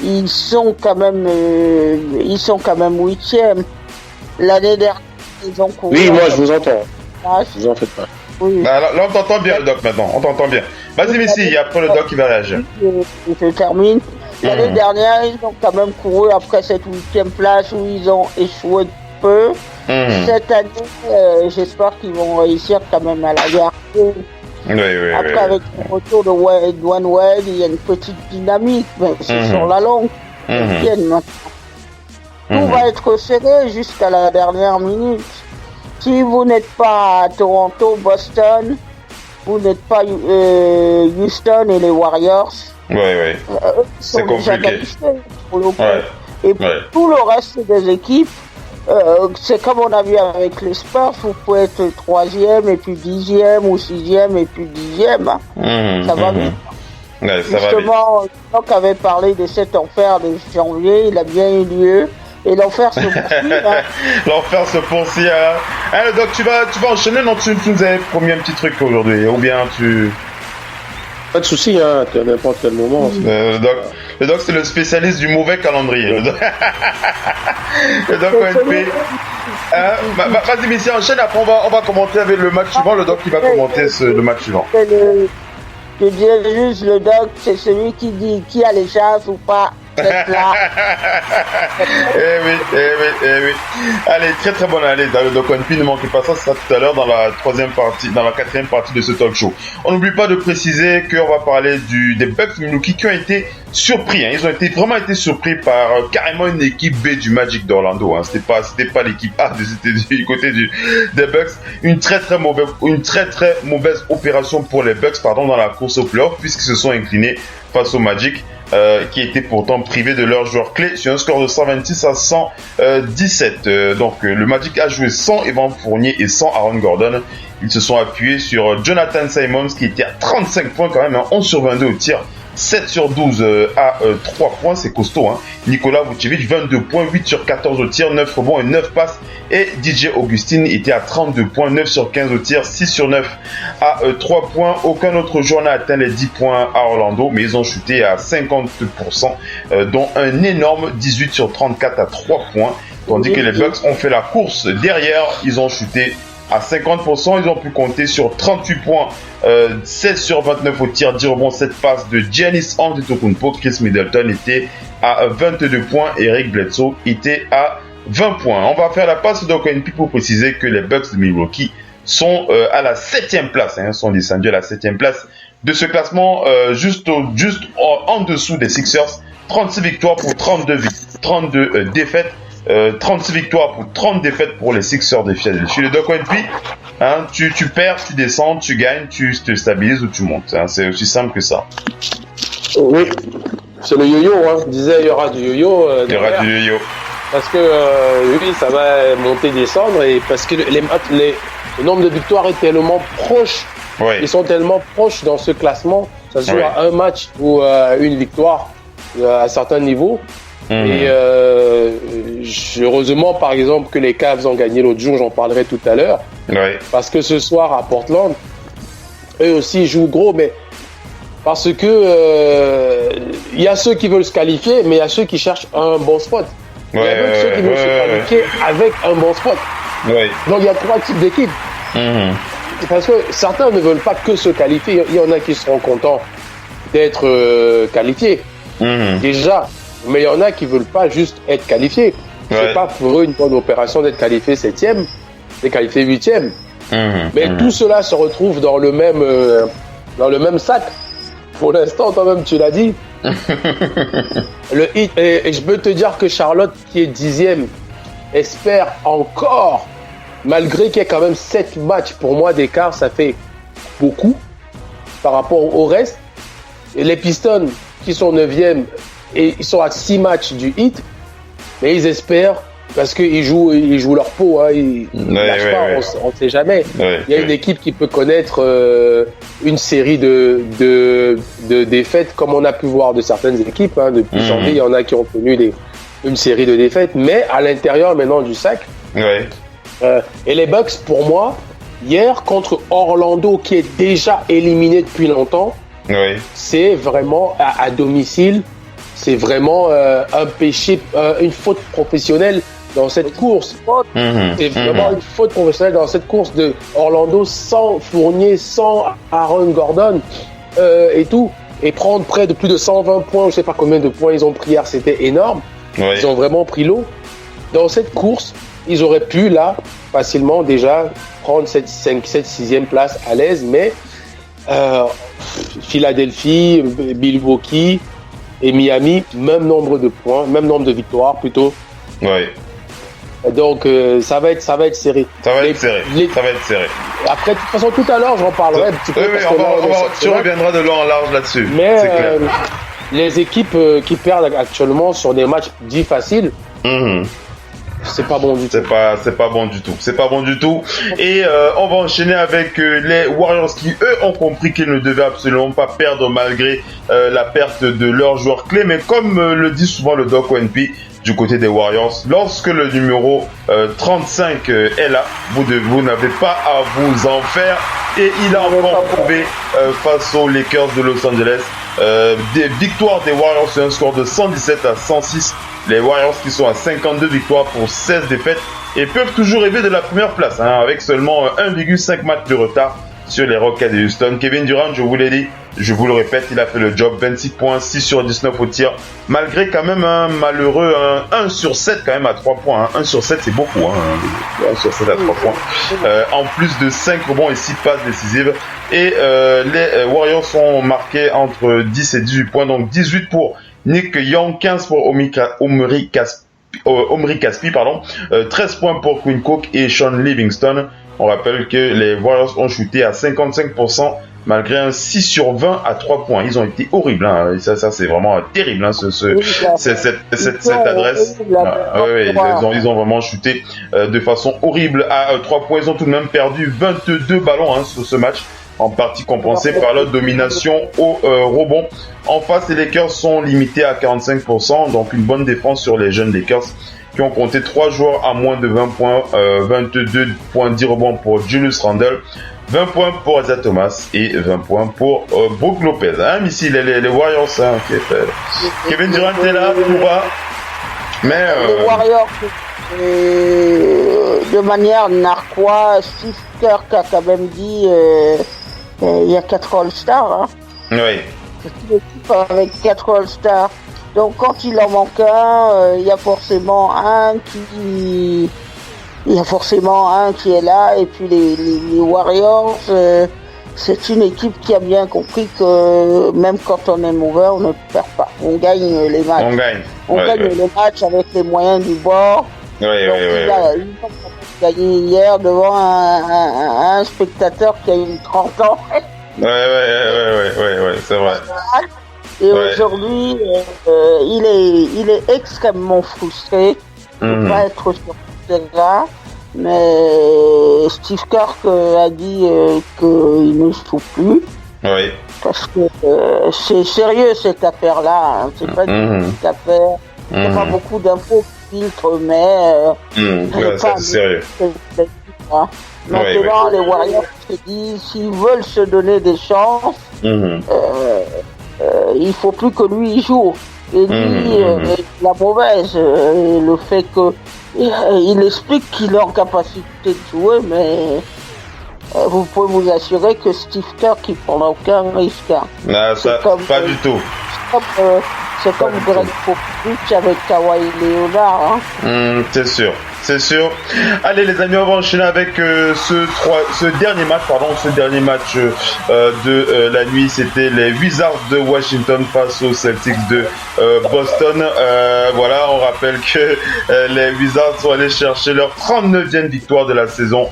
ils sont quand même 8e. L'année dernière, ils ont couru. Oui, moi je vous entends. Vous en faites pas. Oui. Là, on t'entend bien, le Doc, maintenant. On t'entend bien. Vas-y, Missy, après le Doc qui va réagir. Je termine. L'année dernière, ils ont quand même couru après cette 8e place où ils ont échoué peu. Cette année, j'espère qu'ils vont réussir quand même à la garder. Oui. Après, avec le retour de Dwayne Wade, il y a une petite dynamique, mais c'est sur la longue. Maintenant. Tout va être serré jusqu'à la dernière minute. Si vous n'êtes pas à Toronto, Boston, vous n'êtes pas Houston et les Warriors. Oui. C'est compliqué. Et pour tout le reste des équipes, c'est comme on a vu avec les Spurs, vous pouvez être 3e et puis 10e ou 6e et puis 10e. Ça va vite. Ouais, justement, Doc avait parlé de cet enfer de janvier, il a bien eu lieu. Et l'enfer se poursuit. L'enfer se poursuit. Le Doc, tu vas enchaîner, non? Tu nous avais promis un petit truc aujourd'hui, ou bien tu... Pas de soucis, à n'importe quel moment. Le Doc, c'est le spécialiste du mauvais calendrier. Le Doc ONP. Vas-y, Missy, enchaîne. Après, on va commenter avec le match suivant. Le Doc qui va commenter le match suivant. Je dis juste, le Doc, c'est celui qui dit qui a les chances ou pas. là. Eh oui. Allez, très bonne année dans le Doc One P. Ne manquez pas ça sera tout à l'heure dans la quatrième partie de ce talk show. On n'oublie pas de préciser qu'on va parler des Bucks de Milwaukee qui ont été surpris. Ils ont vraiment été surpris par carrément une équipe B du Magic d'Orlando. C'était pas l'équipe A, c'était du côté des Bucks. Une très mauvaise opération pour les Bucks, dans la course au playoff, puisqu'ils se sont inclinés face au Magic, qui étaient pourtant privés de leurs joueurs clés sur un score de 126 à 117. Donc le Magic a joué sans Evan Fournier et sans Aaron Gordon. Ils se sont appuyés sur Jonathan Simons qui était à 35 points quand même, 11 sur 22 au tir, 7 sur 12 à 3 points, c'est costaud. Nicolas Vucevic, 22 points, 8 sur 14 au tir, 9 rebonds et 9 passes. Et DJ Augustin était à 32 points, 9 sur 15 au tir, 6 sur 9 à 3 points. Aucun autre joueur n'a atteint les 10 points à Orlando, mais ils ont chuté à 50%, dont un énorme 18 sur 34 à 3 points. Tandis que les Bucks ont fait la course derrière, ils ont chuté à 50%, ils ont pu compter sur 38 points, 16 sur 29 au tir, 10 rebonds, 7 passes de Giannis Antetokounmpo. Chris Middleton était à 22 points, Eric Bledsoe était à 20 points. On va faire la passe de ONP pour préciser que les Bucks de Milwaukee sont à la 7e place, sont descendus à la 7e place de ce classement, juste en dessous des Sixers. 36 victoires pour 32 défaites. 36 victoires pour 30 défaites pour les Sixers de Philadelphie. Le Doc One P, tu perds, tu descends, tu gagnes, tu te stabilises ou tu montes. C'est aussi simple que ça. Oui, c'est le yo-yo. Je disais, il y aura du yo-yo. Il y aura du yo-yo. Parce que oui, ça va monter, descendre, et parce que le nombre de victoires est tellement proche. Oui. Ils sont tellement proches dans ce classement. Ça se joue à un match ou une victoire à certains niveaux. Et heureusement, par exemple, que les Cavs ont gagné l'autre jour, j'en parlerai tout à l'heure. Parce que ce soir à Portland, eux aussi jouent gros, mais parce que il y a ceux qui veulent se qualifier, mais il y a ceux qui cherchent un bon spot. Il y a donc ceux qui veulent se qualifier avec un bon spot. Donc il y a 3 types d'équipes. Parce que certains ne veulent pas que se qualifier. Il y en a qui seront contents d'être qualifiés. Déjà. Mais il y en a qui veulent pas juste être qualifiés. C'est pas pour eux une bonne opération d'être qualifié 7e, d'être qualifié 8e. Mais tout cela se retrouve dans le même sac. Pour l'instant, toi-même, tu l'as dit. Le Heat, et je peux te dire que Charlotte, qui est 10e, espère encore, malgré qu'il y ait quand même 7 matchs pour moi d'écart, ça fait beaucoup par rapport au reste. Et les Pistons, qui sont 9e, et ils sont à 6 matchs du Heat, mais ils espèrent, parce qu'ils jouent leur peau, ils lâchent pas, on ne sait jamais. Il y a une équipe qui peut connaître une série de défaites, comme on a pu voir de certaines équipes. Depuis janvier, il y en a qui ont connu une série de défaites, mais à l'intérieur maintenant du sac. Et les Bucks, pour moi, hier contre Orlando, qui est déjà éliminé depuis longtemps, c'est vraiment à domicile. C'est vraiment un péché, une faute professionnelle dans cette course. C'est vraiment une faute professionnelle dans cette course de Orlando sans Fournier, sans Aaron Gordon et tout. Et prendre près de plus de 120 points, je ne sais pas combien de points ils ont pris hier, c'était énorme. Ils ont vraiment pris l'eau. Dans cette course, ils auraient pu là, facilement déjà, prendre cette 6e place à l'aise. Mais Philadelphie, Milwaukee et Miami, même nombre de points, même nombre de victoires plutôt. Donc ça va être serré. Ça va être serré. Après, de toute façon, tout à l'heure, j'en parlerai un petit peu. Tu reviendras de long en large là-dessus. Mais les équipes qui perdent actuellement sur des matchs dits faciles, c'est pas bon du tout. C'est pas bon du tout. Et on va enchaîner avec les Warriors qui, eux, ont compris qu'ils ne devaient absolument pas perdre malgré la perte de leurs joueurs clés. Mais comme le dit souvent le Doc One P du côté des Warriors, lorsque le numéro 35 est là, vous n'avez pas à vous en faire. Et il a encore prouvé face aux Lakers de Los Angeles. Des victoires des Warriors sur un score de 117 à 106. Les Warriors qui sont à 52 victoires pour 16 défaites et peuvent toujours rêver de la première place, avec seulement 1,5 match de retard sur les Rockets de Houston. Kevin Durant, je vous l'ai dit, je vous le répète, il a fait le job. 26 points, 6 sur 19 au tir, malgré quand même un malheureux 1 sur 7 quand même à 3 points. 1 sur 7 c'est beaucoup, 1 sur 7 à 3 points. En plus de 5 rebonds et 6 passes décisives. Et les Warriors sont marqués entre 10 et 18 points, donc 18 pour Nick Young, 15 pour Omri Caspi, 13 points pour Quinn Cook et Sean Livingston. On rappelle que les Warriors ont shooté à 55% malgré un 6 sur 20 à 3 points. Ils ont été horribles, hein. Ça c'est vraiment terrible, hein, cette adresse. Ils ont vraiment shooté de façon horrible à 3 points. Ils ont tout de même perdu 22 ballons, hein, sur ce match, en partie compensée par leur domination au rebond. En face, les Lakers sont limités à 45%, donc une bonne défense sur les jeunes Lakers qui ont compté 3 joueurs à moins de 20 points, 22 points, 10 rebonds pour Julius Randle, 20 points pour Isaiah Thomas et 20 points pour Brook Lopez. Hein, ici, les Warriors, hein, Kevin Durant est là, tout va. Mais les Warriors, de manière narquoise, Steve Kerr a quand même dit il y a 4 All-Stars. Hein. Oui. C'est une équipe avec 4 All-Stars. Donc quand il en manque un, il y a forcément un qui est là. Et puis les Warriors, c'est une équipe qui a bien compris que même quand on est mauvais, on ne perd pas. On gagne les matchs. On gagne les matchs avec les moyens du bord. Oui. Il a gagné hier devant un spectateur qui a eu 30 ans. Ouais, c'est vrai. Et aujourd'hui, il est extrêmement frustré de ne pas être sur le terrain. Mais Steve Kerr a dit qu'il ne joue plus. Oui. Parce que c'est sérieux cette affaire-là. Hein. C'est pas une petite affaire. Il n'y a pas beaucoup d'infos qui filtrent, mais ça, c'est sérieux. Maintenant, les Warriors se disent s'ils veulent se donner des chances, il faut plus que lui y joue. Et lui, la mauvaise, le fait que il explique qu'il est en capacité de jouer, mais vous pouvez vous assurer que Steve Kerr qui prendra aucun risque. Hein. Non, ça, pas du tout. C'est comme Greg Popovich avec Kawhi Leonard. Hein. C'est sûr. Allez les amis, on va enchaîner avec ce dernier match de la nuit. C'était les Wizards de Washington face aux Celtics de Boston. Voilà, on rappelle que les Wizards sont allés chercher leur 39e victoire de la saison.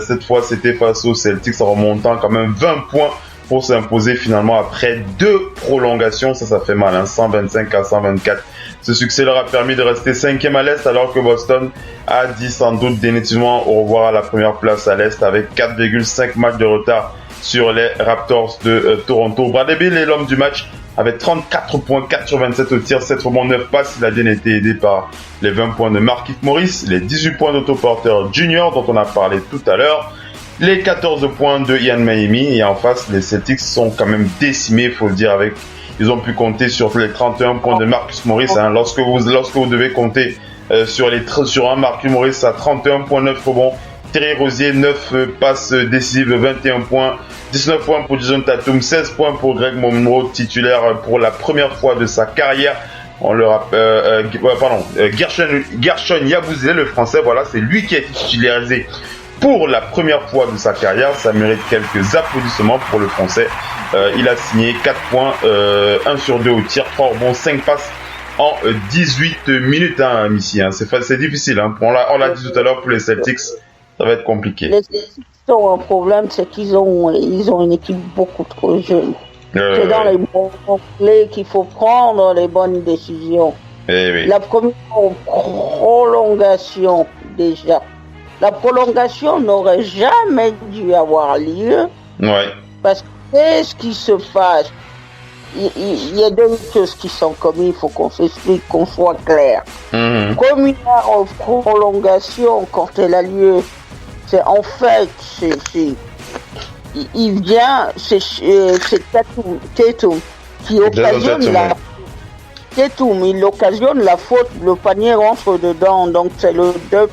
Cette fois, c'était face aux Celtics en remontant quand même 20 points pour s'imposer finalement après 2 prolongations. Ça fait mal, hein, 125-124. Ce succès leur a permis de rester 5e à l'Est, alors que Boston a dit sans doute définitivement au revoir à la première place à l'Est avec 4,5 matchs de retard sur les Raptors de Toronto. Bradley Beal est l'homme du match avec 34 points, 4 sur 27 au tir, 7 rebonds, 9 passes. Il a bien été aidé par les 20 points de Markieff Morris, les 18 points d'Otto Porter Jr. dont on a parlé tout à l'heure, les 14 points de Ian Mahinmi. Et en face, les Celtics sont quand même décimés, il faut le dire, ils ont pu compter sur les 31 points de Marcus Morris. Hein. Lorsque vous devez compter sur un Marcus Morris à 31 points, 9 rebonds, Terry Rozier, 9 passes décisives, 21 points, 19 points pour Jason Tatum, 16 points pour Greg Monroe, titulaire pour la première fois de sa carrière. On le rappelle, Gershon Yabusele, le français, voilà, c'est lui qui a été titularisé pour la première fois de sa carrière. Ça mérite quelques applaudissements pour le français. Il a signé 4 points, 1 sur 2 au tir, 3 rebonds, 5 passes en 18 minutes, hein, ici. Hein. C'est difficile. Hein. On l'a dit tout à l'heure, pour les Celtics, ça va être compliqué. Les Celtics ont un problème, c'est qu'ils ont une équipe beaucoup trop jeune. C'est dans les moments clés qu'il faut prendre les bonnes décisions. Oui. La première prolongation, déjà. La prolongation n'aurait jamais dû avoir lieu. Ouais. Parce que qu'est-ce qui se passe? Il y a deux choses qui sont commises, il faut qu'on s'explique, qu'on soit clair. Première prolongation, quand elle a lieu, c'est en fait, il vient, c'est Tatum qui occasionne la faute. Tatum, il occasionne la faute, le panier rentre dedans, donc c'est le 2+1.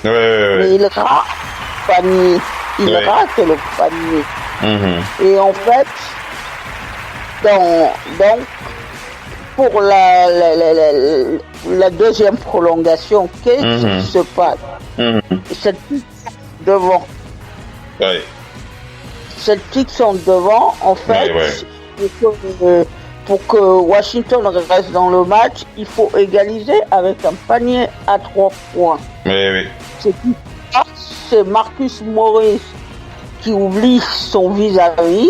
Mais il rate le panier. Et en fait, Donc, pour la deuxième prolongation, qu'est-ce qui se passe? Celtics devant. Oui. Celtics sont devant, en fait. Pour que Washington reste dans le match, il faut égaliser avec un panier à 3 points. Oui. C'est Marcus Morris qui oublie son vis-à-vis.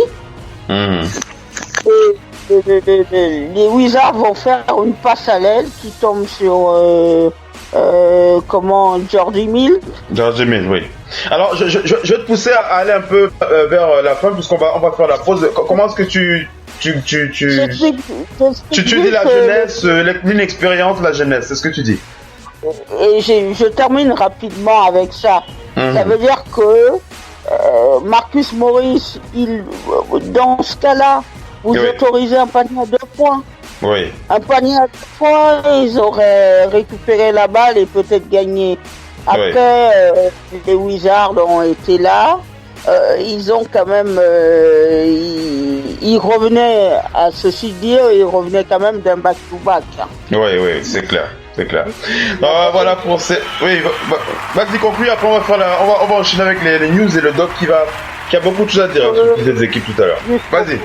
Et les Wizards vont faire une passe à l'aile qui tombe sur Georgie Mill. Georgie Mill, oui. Alors, je vais te pousser à aller un peu vers la fin, puisqu'on va faire la pause. Comment est-ce que tu dis la jeunesse, l'inexpérience, la jeunesse, c'est ce que tu dis? Et je termine rapidement avec ça. Ça veut dire que Marcus Morris, dans ce cas-là, vous autorisez un panier à 2 points. Oui. Un panier à 2 points, ils auraient récupéré la balle et peut-être gagné. Après, les Wizards ont été là. Ils ont quand même... ils revenaient, à ceci dire, ils revenaient quand même d'un back-to-back. Oui, c'est clair. Voilà pour ces... Oui, vas-y, conclue, après on va enchaîner avec les news et le doc qui a beaucoup de choses à dire sur les équipes tout à l'heure. Vas-y.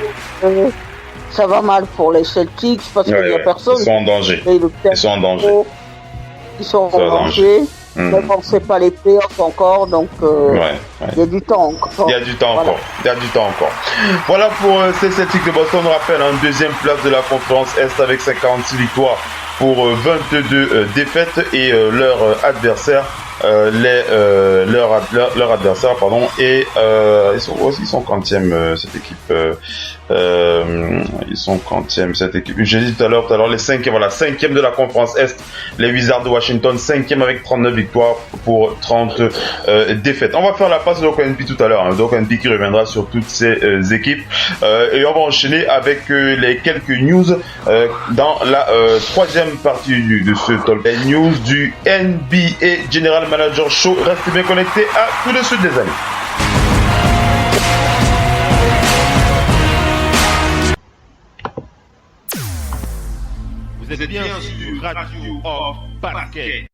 Ça va mal pour les Celtics parce qu'il n'y a personne. Ils sont en danger. Ils sont en danger. Ne pensez pas les playoffs encore, donc il y a du temps encore. Il y a du temps encore. Voilà pour ces Celtics de Boston. On rappelle, deuxième place de la conférence Est avec 56 victoires pour 22 défaites et leur adversaire. Leur adversaire, et ils sont quantième cette équipe. Ils sont quantième cette équipe. J'ai dit tout à l'heure les 5e de la conférence Est, les Wizards de Washington, 5e avec 39 victoires pour 30 défaites. On va faire la passe de Doc NP tout à l'heure. Doc NP qui reviendra sur toutes ces équipes et on va enchaîner avec les quelques news dans la troisième partie de ce talk. Les news du NBA General Manager Show. Restez bien connectés à tout de suite, les amis. Vous êtes bien sur Radio Off Basket,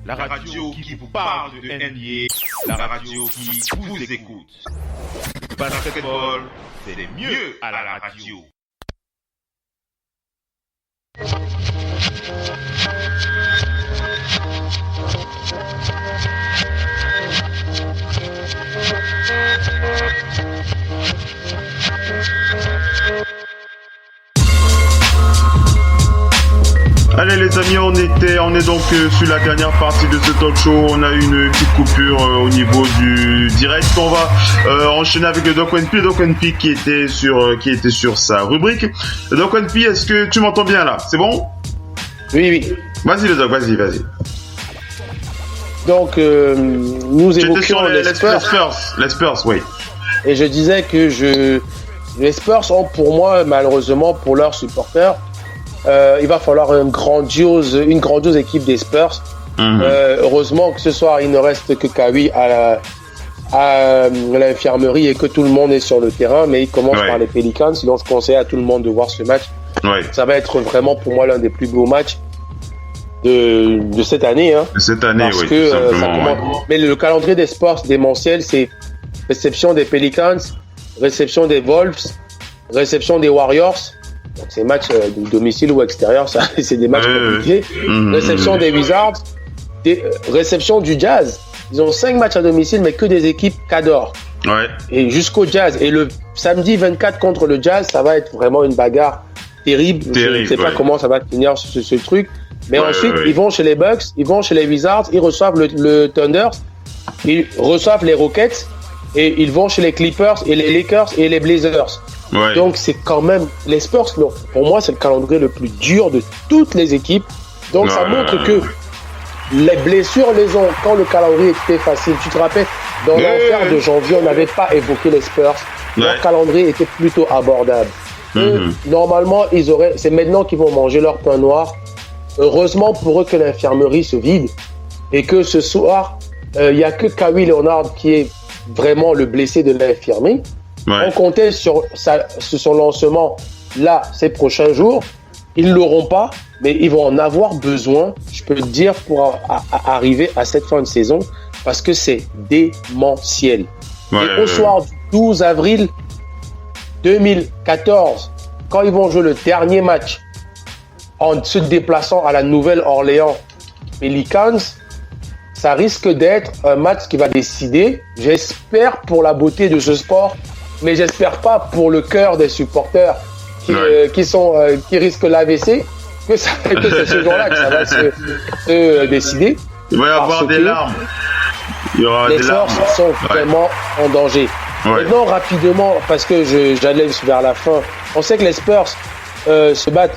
la radio qui vous parle de NBA, la radio qui vous écoute. Basketball, c'est mieux à la radio. Allez les amis, on est donc sur la dernière partie de ce talk show. On a une petite coupure au niveau du direct. On va enchaîner avec le Doc NP qui était sur sa rubrique. Doc NP, est-ce que tu m'entends bien là? C'est bon? Oui. Vas-y le Doc, vas-y. Donc nous évoquions les Spurs. Les Spurs, oui. Et je disais que les Spurs ont pour moi, malheureusement pour leurs supporters, il va falloir une grandiose équipe des Spurs. Heureusement que ce soir il ne reste que Kawhi à l'infirmerie et que tout le monde est sur le terrain, mais il commence par les Pelicans, donc je conseille à tout le monde de voir ce match. Ça va être vraiment pour moi l'un des plus beaux matchs de cette année. De cette année, parce que ça commence. Mais le calendrier des Spurs démentiel, c'est réception des Pelicans, réception des Wolves, réception des Warriors. Donc ces matchs de domicile ou extérieur, ça, c'est des matchs compliqués. Réception des Wizards, réception du Jazz. Ils ont 5 matchs à domicile, mais que des équipes qu'adorent. Et jusqu'au Jazz. Et le samedi 24 contre le Jazz, ça va être vraiment une bagarre terrible. Je ne sais pas comment ça va finir ce truc. Mais ensuite, ils vont chez les Bucks, ils vont chez les Wizards, ils reçoivent le Thunder, ils reçoivent les Rockets, et ils vont chez les Clippers et les Lakers et les Blazers. Donc c'est quand même les Spurs, pour moi c'est le calendrier le plus dur de toutes les équipes. Donc ça montre que les blessures les ont quand le calendrier était facile. Tu te rappelles, dans l'enfer de janvier, on n'avait pas évoqué les Spurs. Leur calendrier était plutôt abordable. Normalement, c'est maintenant qu'ils vont manger leur pain noir. Heureusement pour eux que l'infirmerie se vide et que ce soir, il n'y a que Kawhi Leonard qui est vraiment le blessé de l'infirmerie. On comptait sur son lancement là, ces prochains jours, ils ne l'auront pas, mais ils vont en avoir besoin, je peux le dire, pour arriver à cette fin de saison, parce que c'est démentiel. Et au soir du 12 avril 2014, quand ils vont jouer le dernier match en se déplaçant à la Nouvelle-Orléans Pelicans, ça risque d'être un match qui va décider, j'espère pour la beauté de ce sport, mais j'espère pas pour le cœur des supporters qui risquent l'AVC, que c'est ce jour-là que ça va se décider. Il va y avoir des larmes. Les Spurs sont vraiment en danger. Maintenant, rapidement, parce que j'allais vers la fin, on sait que les Spurs se battent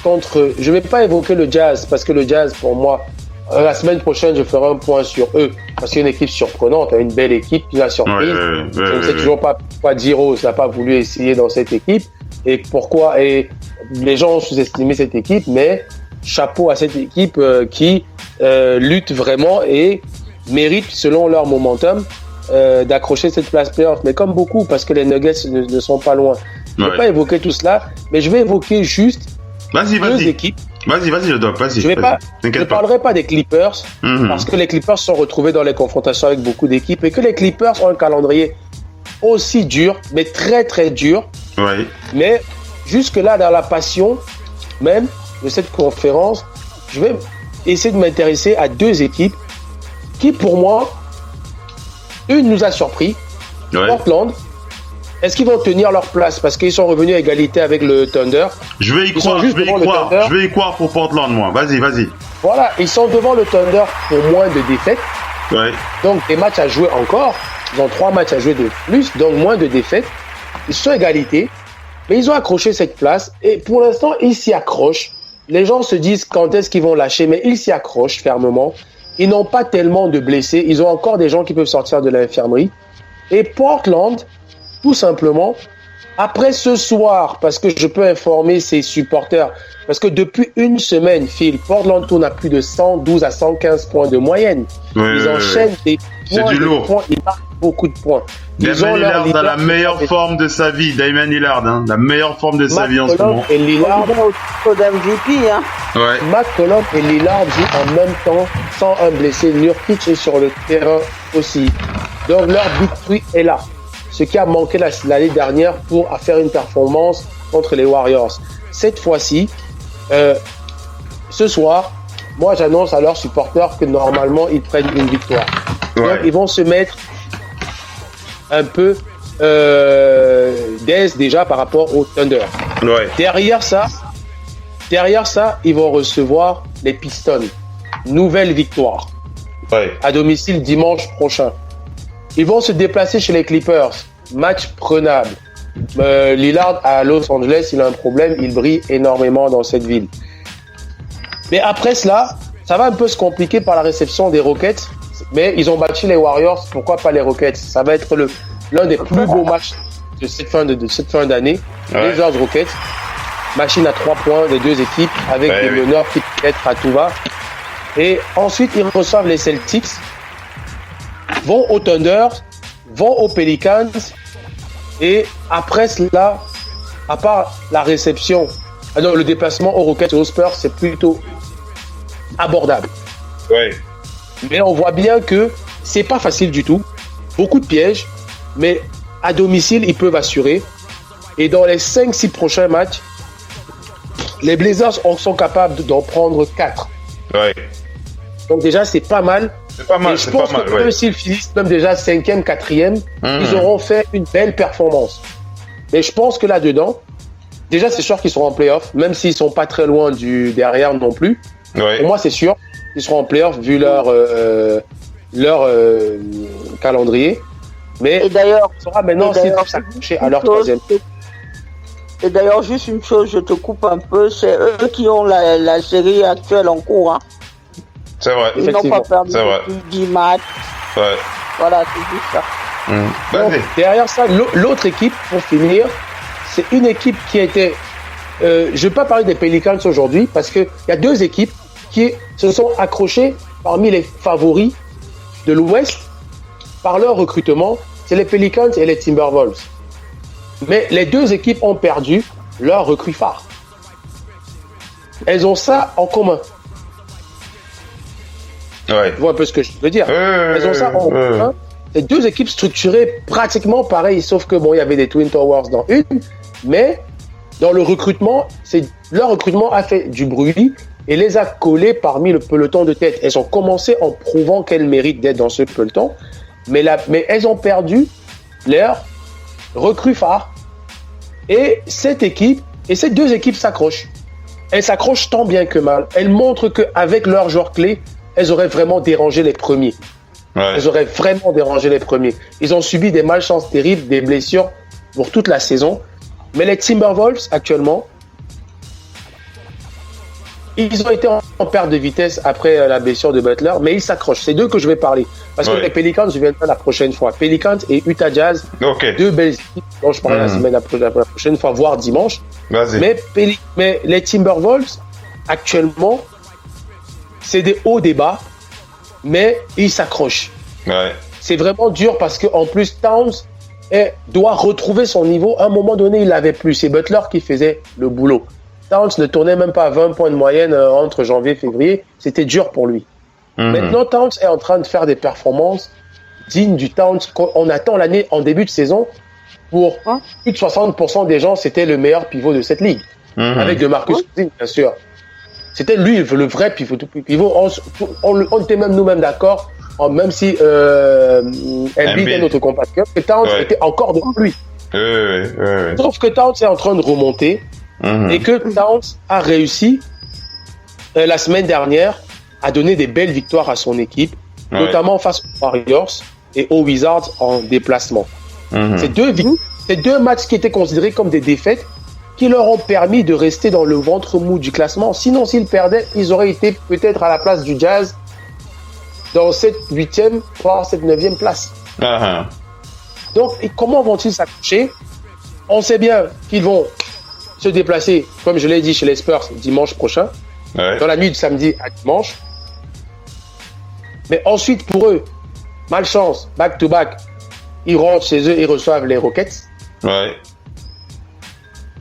contre... Je ne vais pas évoquer le Jazz, parce que le Jazz, pour moi, la semaine prochaine, je ferai un point sur eux, parce qu'il y a une équipe surprenante, une belle équipe qui m'a surprise. Je ne sais toujours pas pourquoi Giro n'a pas voulu essayer dans cette équipe, et pourquoi les gens ont sous-estimé cette équipe, mais chapeau à cette équipe qui lutte vraiment et mérite, selon leur momentum, d'accrocher cette place playoff. Mais comme beaucoup, parce que les Nuggets ne sont pas loin. Je ne vais pas évoquer tout cela, mais je vais évoquer juste deux équipes. Vas-y, je dois. Vas-y. Je ne parlerai pas des Clippers, parce que les Clippers sont retrouvés dans les confrontations avec beaucoup d'équipes et que les Clippers ont un calendrier aussi dur, mais très très dur. Mais jusque-là, dans la passion même de cette conférence, je vais essayer de m'intéresser à deux équipes qui, pour moi, une nous a surpris. Portland. Est-ce qu'ils vont tenir leur place parce qu'ils sont revenus à égalité avec le Thunder? Je vais y croire pour Portland, moi. Vas-y. Voilà, ils sont devant le Thunder pour moins de défaites. Donc, des matchs à jouer encore. Ils ont 3 matchs à jouer de plus, donc moins de défaites. Ils sont à égalité, mais ils ont accroché cette place. Et pour l'instant, ils s'y accrochent. Les gens se disent quand est-ce qu'ils vont lâcher, mais ils s'y accrochent fermement. Ils n'ont pas tellement de blessés. Ils ont encore des gens qui peuvent sortir de l'infirmerie. Et Portland, tout simplement, après ce soir, parce que je peux informer ses supporters, parce que depuis une semaine, Phil, Portland tourne à plus de 112 à 115 points de moyenne. Ils enchaînent des points, ils marquent beaucoup de points. Damien Lillard dans la meilleure forme de sa vie. Damien Lillard, la meilleure forme de sa vie en ce moment. Et Lillard au MVP, McCollum et Lillard jouent en même temps sans un blessé. Nurkic est sur le terrain aussi. Donc leur big three est là. Ce qui a manqué l'année dernière pour faire une performance contre les Warriors. Cette fois-ci, ce soir, moi j'annonce à leurs supporters que normalement ils prennent une victoire. Donc ils vont se mettre un peu d'aise déjà par rapport au Thunder. Derrière ça, ils vont recevoir les Pistons. Nouvelle victoire. À domicile dimanche prochain. Ils vont se déplacer chez les Clippers. Match prenable. Lillard à Los Angeles, il a un problème. Il brille énormément dans cette ville. Mais après cela, ça va un peu se compliquer par la réception des Rockets. Mais ils ont battu les Warriors. Pourquoi pas les Rockets? Ça va être l'un des plus beaux matchs de cette fin d'année. Les Rockets. Machine à 3 points des deux équipes avec des meneurs qui peuvent être à tout va. Et ensuite, ils reçoivent les Celtics. Vont au Thunder, vont aux Pelicans, et après cela, à part la réception, le déplacement aux Rockets et aux Spurs, c'est plutôt abordable. Mais on voit bien que c'est pas facile du tout, beaucoup de pièges, mais à domicile, ils peuvent assurer. Et dans les 5-6 prochains matchs, les Blazers sont capables d'en prendre 4. Donc déjà, c'est pas mal. Et je pense que même s'ils finissent même déjà 5e, 4e, ils auront fait une belle performance. Mais je pense que là-dedans, déjà c'est sûr qu'ils seront en play-off, même s'ils sont pas très loin derrière non plus. Pour moi, c'est sûr qu'ils seront en play-off vu leur calendrier. Mais et d'ailleurs, on saura maintenant s'ils peuvent s'accrocher à leur 3e. Et d'ailleurs, juste une chose, je te coupe un peu, c'est eux qui ont la série actuelle en cours. C'est vrai. Ils n'ont pas perdu depuis 10 matchs. Voilà, c'est juste ça. Donc, derrière ça, l'autre équipe, pour finir, c'est une équipe qui était... je ne vais pas parler des Pelicans aujourd'hui, parce qu'il y a deux équipes qui se sont accrochées parmi les favoris de l'Ouest par leur recrutement. C'est les Pelicans et les Timberwolves. Mais les deux équipes ont perdu leur recrue phare. Elles ont ça en commun. Ouais. Tu vois un peu ce que je veux dire. Elles ont ça en commun. C'est deux équipes structurées pratiquement pareilles, sauf que bon, il y avait des Twin Towers dans une, mais dans le recrutement, leur recrutement a fait du bruit et les a collées parmi le peloton de tête. Elles ont commencé en prouvant qu'elles méritent d'être dans ce peloton, mais elles ont perdu leur recrue phare. Et cette équipe, et ces deux équipes s'accrochent. Elles s'accrochent tant bien que mal. Elles montrent qu'avec leurs joueurs clés, elles auraient vraiment dérangé les premiers. Ouais. Elles auraient vraiment dérangé les premiers. Ils ont subi des malchances terribles, des blessures pour toute la saison. Mais les Timberwolves, actuellement, ils ont été en perte de vitesse après la blessure de Butler, mais ils s'accrochent. C'est d'eux que je vais parler. Parce que les Pelicans, je viendrai la prochaine fois. Pelicans et Utah Jazz, deux belles équipes dont je parlerai la prochaine fois, voire dimanche. Mais les Timberwolves, actuellement, c'est des hauts, des bas, mais ils s'accrochent. Ouais. C'est vraiment dur parce qu'en plus, Towns doit retrouver son niveau. À un moment donné, il l'avait plus. C'est Butler qui faisait le boulot. Towns ne tournait même pas à 20 points de moyenne entre janvier et février. C'était dur pour lui. Maintenant, Towns est en train de faire des performances dignes du Towns qu'on attend l'année en début de saison. Pour plus de 60% des gens, c'était le meilleur pivot de cette ligue. Avec de Marcus Cousins, bien sûr. C'était lui le vrai pivot. On était même nous-mêmes d'accord, même si Embiid est notre compatriote, que Towns était encore devant lui. Sauf que Towns est en train de remonter et que Towns a réussi la semaine dernière à donner des belles victoires à son équipe, notamment face aux Warriors et aux Wizards en déplacement. C'est deux matchs qui étaient considérés comme des défaites qui leur ont permis de rester dans le ventre mou du classement. Sinon, s'ils perdaient, ils auraient été peut-être à la place du Jazz dans cette 8e, voire cette 9e place. Donc, comment vont-ils s'accrocher? On sait bien qu'ils vont se déplacer, comme je l'ai dit, chez les Spurs dimanche prochain, dans la nuit de samedi à dimanche. Mais ensuite, pour eux, malchance, back-to-back, ils rentrent chez eux et reçoivent les Rockets.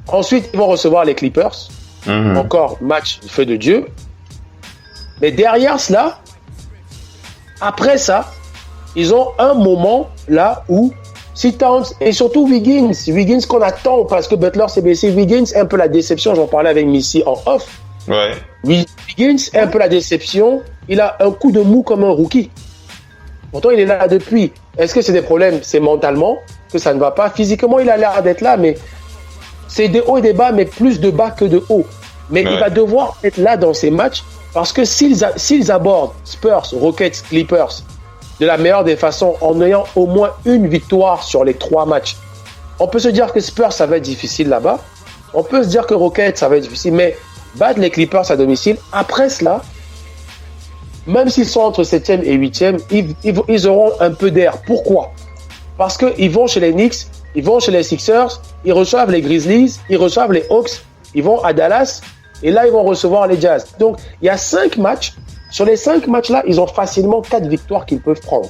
Ensuite, ils vont recevoir les Clippers. Encore match du feu de Dieu. Mais derrière cela, après ça, ils ont un moment là où si Towns et surtout Wiggins qu'on attend parce que Butler s'est blessé. Wiggins est un peu la déception. J'en parlais avec Missy en off. Wiggins est un peu la déception. Il a un coup de mou comme un rookie. Pourtant, il est là depuis. Est-ce que c'est des problèmes? C'est mentalement que ça ne va pas. Physiquement, il a l'air d'être là, mais c'est des hauts et des bas, mais plus de bas que de hauts. Mais il va devoir être là dans ces matchs parce que s'ils abordent Spurs, Rockets, Clippers de la meilleure des façons en ayant au moins une victoire sur les 3 matchs, on peut se dire que Spurs, ça va être difficile là-bas. On peut se dire que Rockets, ça va être difficile. Mais battre les Clippers à domicile, après cela, même s'ils sont entre 7e et 8e, ils auront un peu d'air. Pourquoi? Parce qu'ils vont chez les Knicks, ils vont chez les Sixers, ils reçoivent les Grizzlies, ils reçoivent les Hawks, ils vont à Dallas, et là, ils vont recevoir les Jazz. Donc, il y a 5 matchs. Sur les 5 matchs-là, ils ont facilement 4 victoires qu'ils peuvent prendre.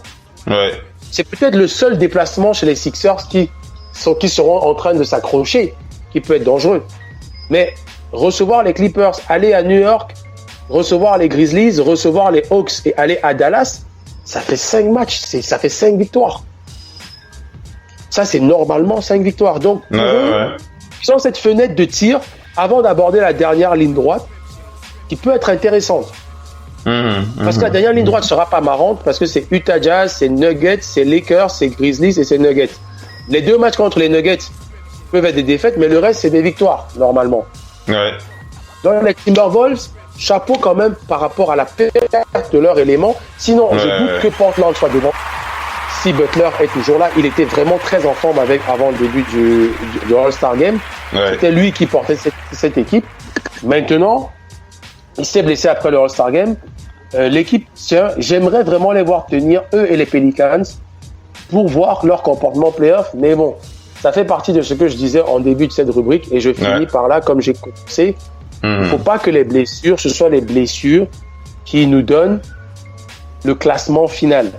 C'est peut-être le seul déplacement chez les Sixers qui seront en train de s'accrocher, qui peut être dangereux. Mais recevoir les Clippers, aller à New York, recevoir les Grizzlies, recevoir les Hawks et aller à Dallas, ça fait 5 matchs, ça fait 5 victoires. Ça, c'est normalement 5 victoires. Donc, ils ont cette fenêtre de tir avant d'aborder la dernière ligne droite qui peut être intéressante. Parce que la dernière ligne droite ne sera pas marrante parce que c'est Utah Jazz, c'est Nuggets, c'est Lakers, c'est Grizzlies et c'est Nuggets. Les 2 matchs contre les Nuggets peuvent être des défaites, mais le reste, c'est des victoires, normalement. Dans les Timberwolves, chapeau quand même par rapport à la perte de leur élément. Sinon, je doute que Portland soit devant. Si Butler est toujours là, il était vraiment très en forme avant le début du All-Star Game. C'était lui qui portait cette équipe. Maintenant, il s'est blessé après le All-Star Game. L'équipe, j'aimerais vraiment les voir tenir, eux et les Pelicans, pour voir leur comportement playoff. Mais bon, ça fait partie de ce que je disais en début de cette rubrique et je finis par là, comme j'ai commencé. Il ne faut pas que les blessures, ce soit les blessures qui nous donnent le classement final.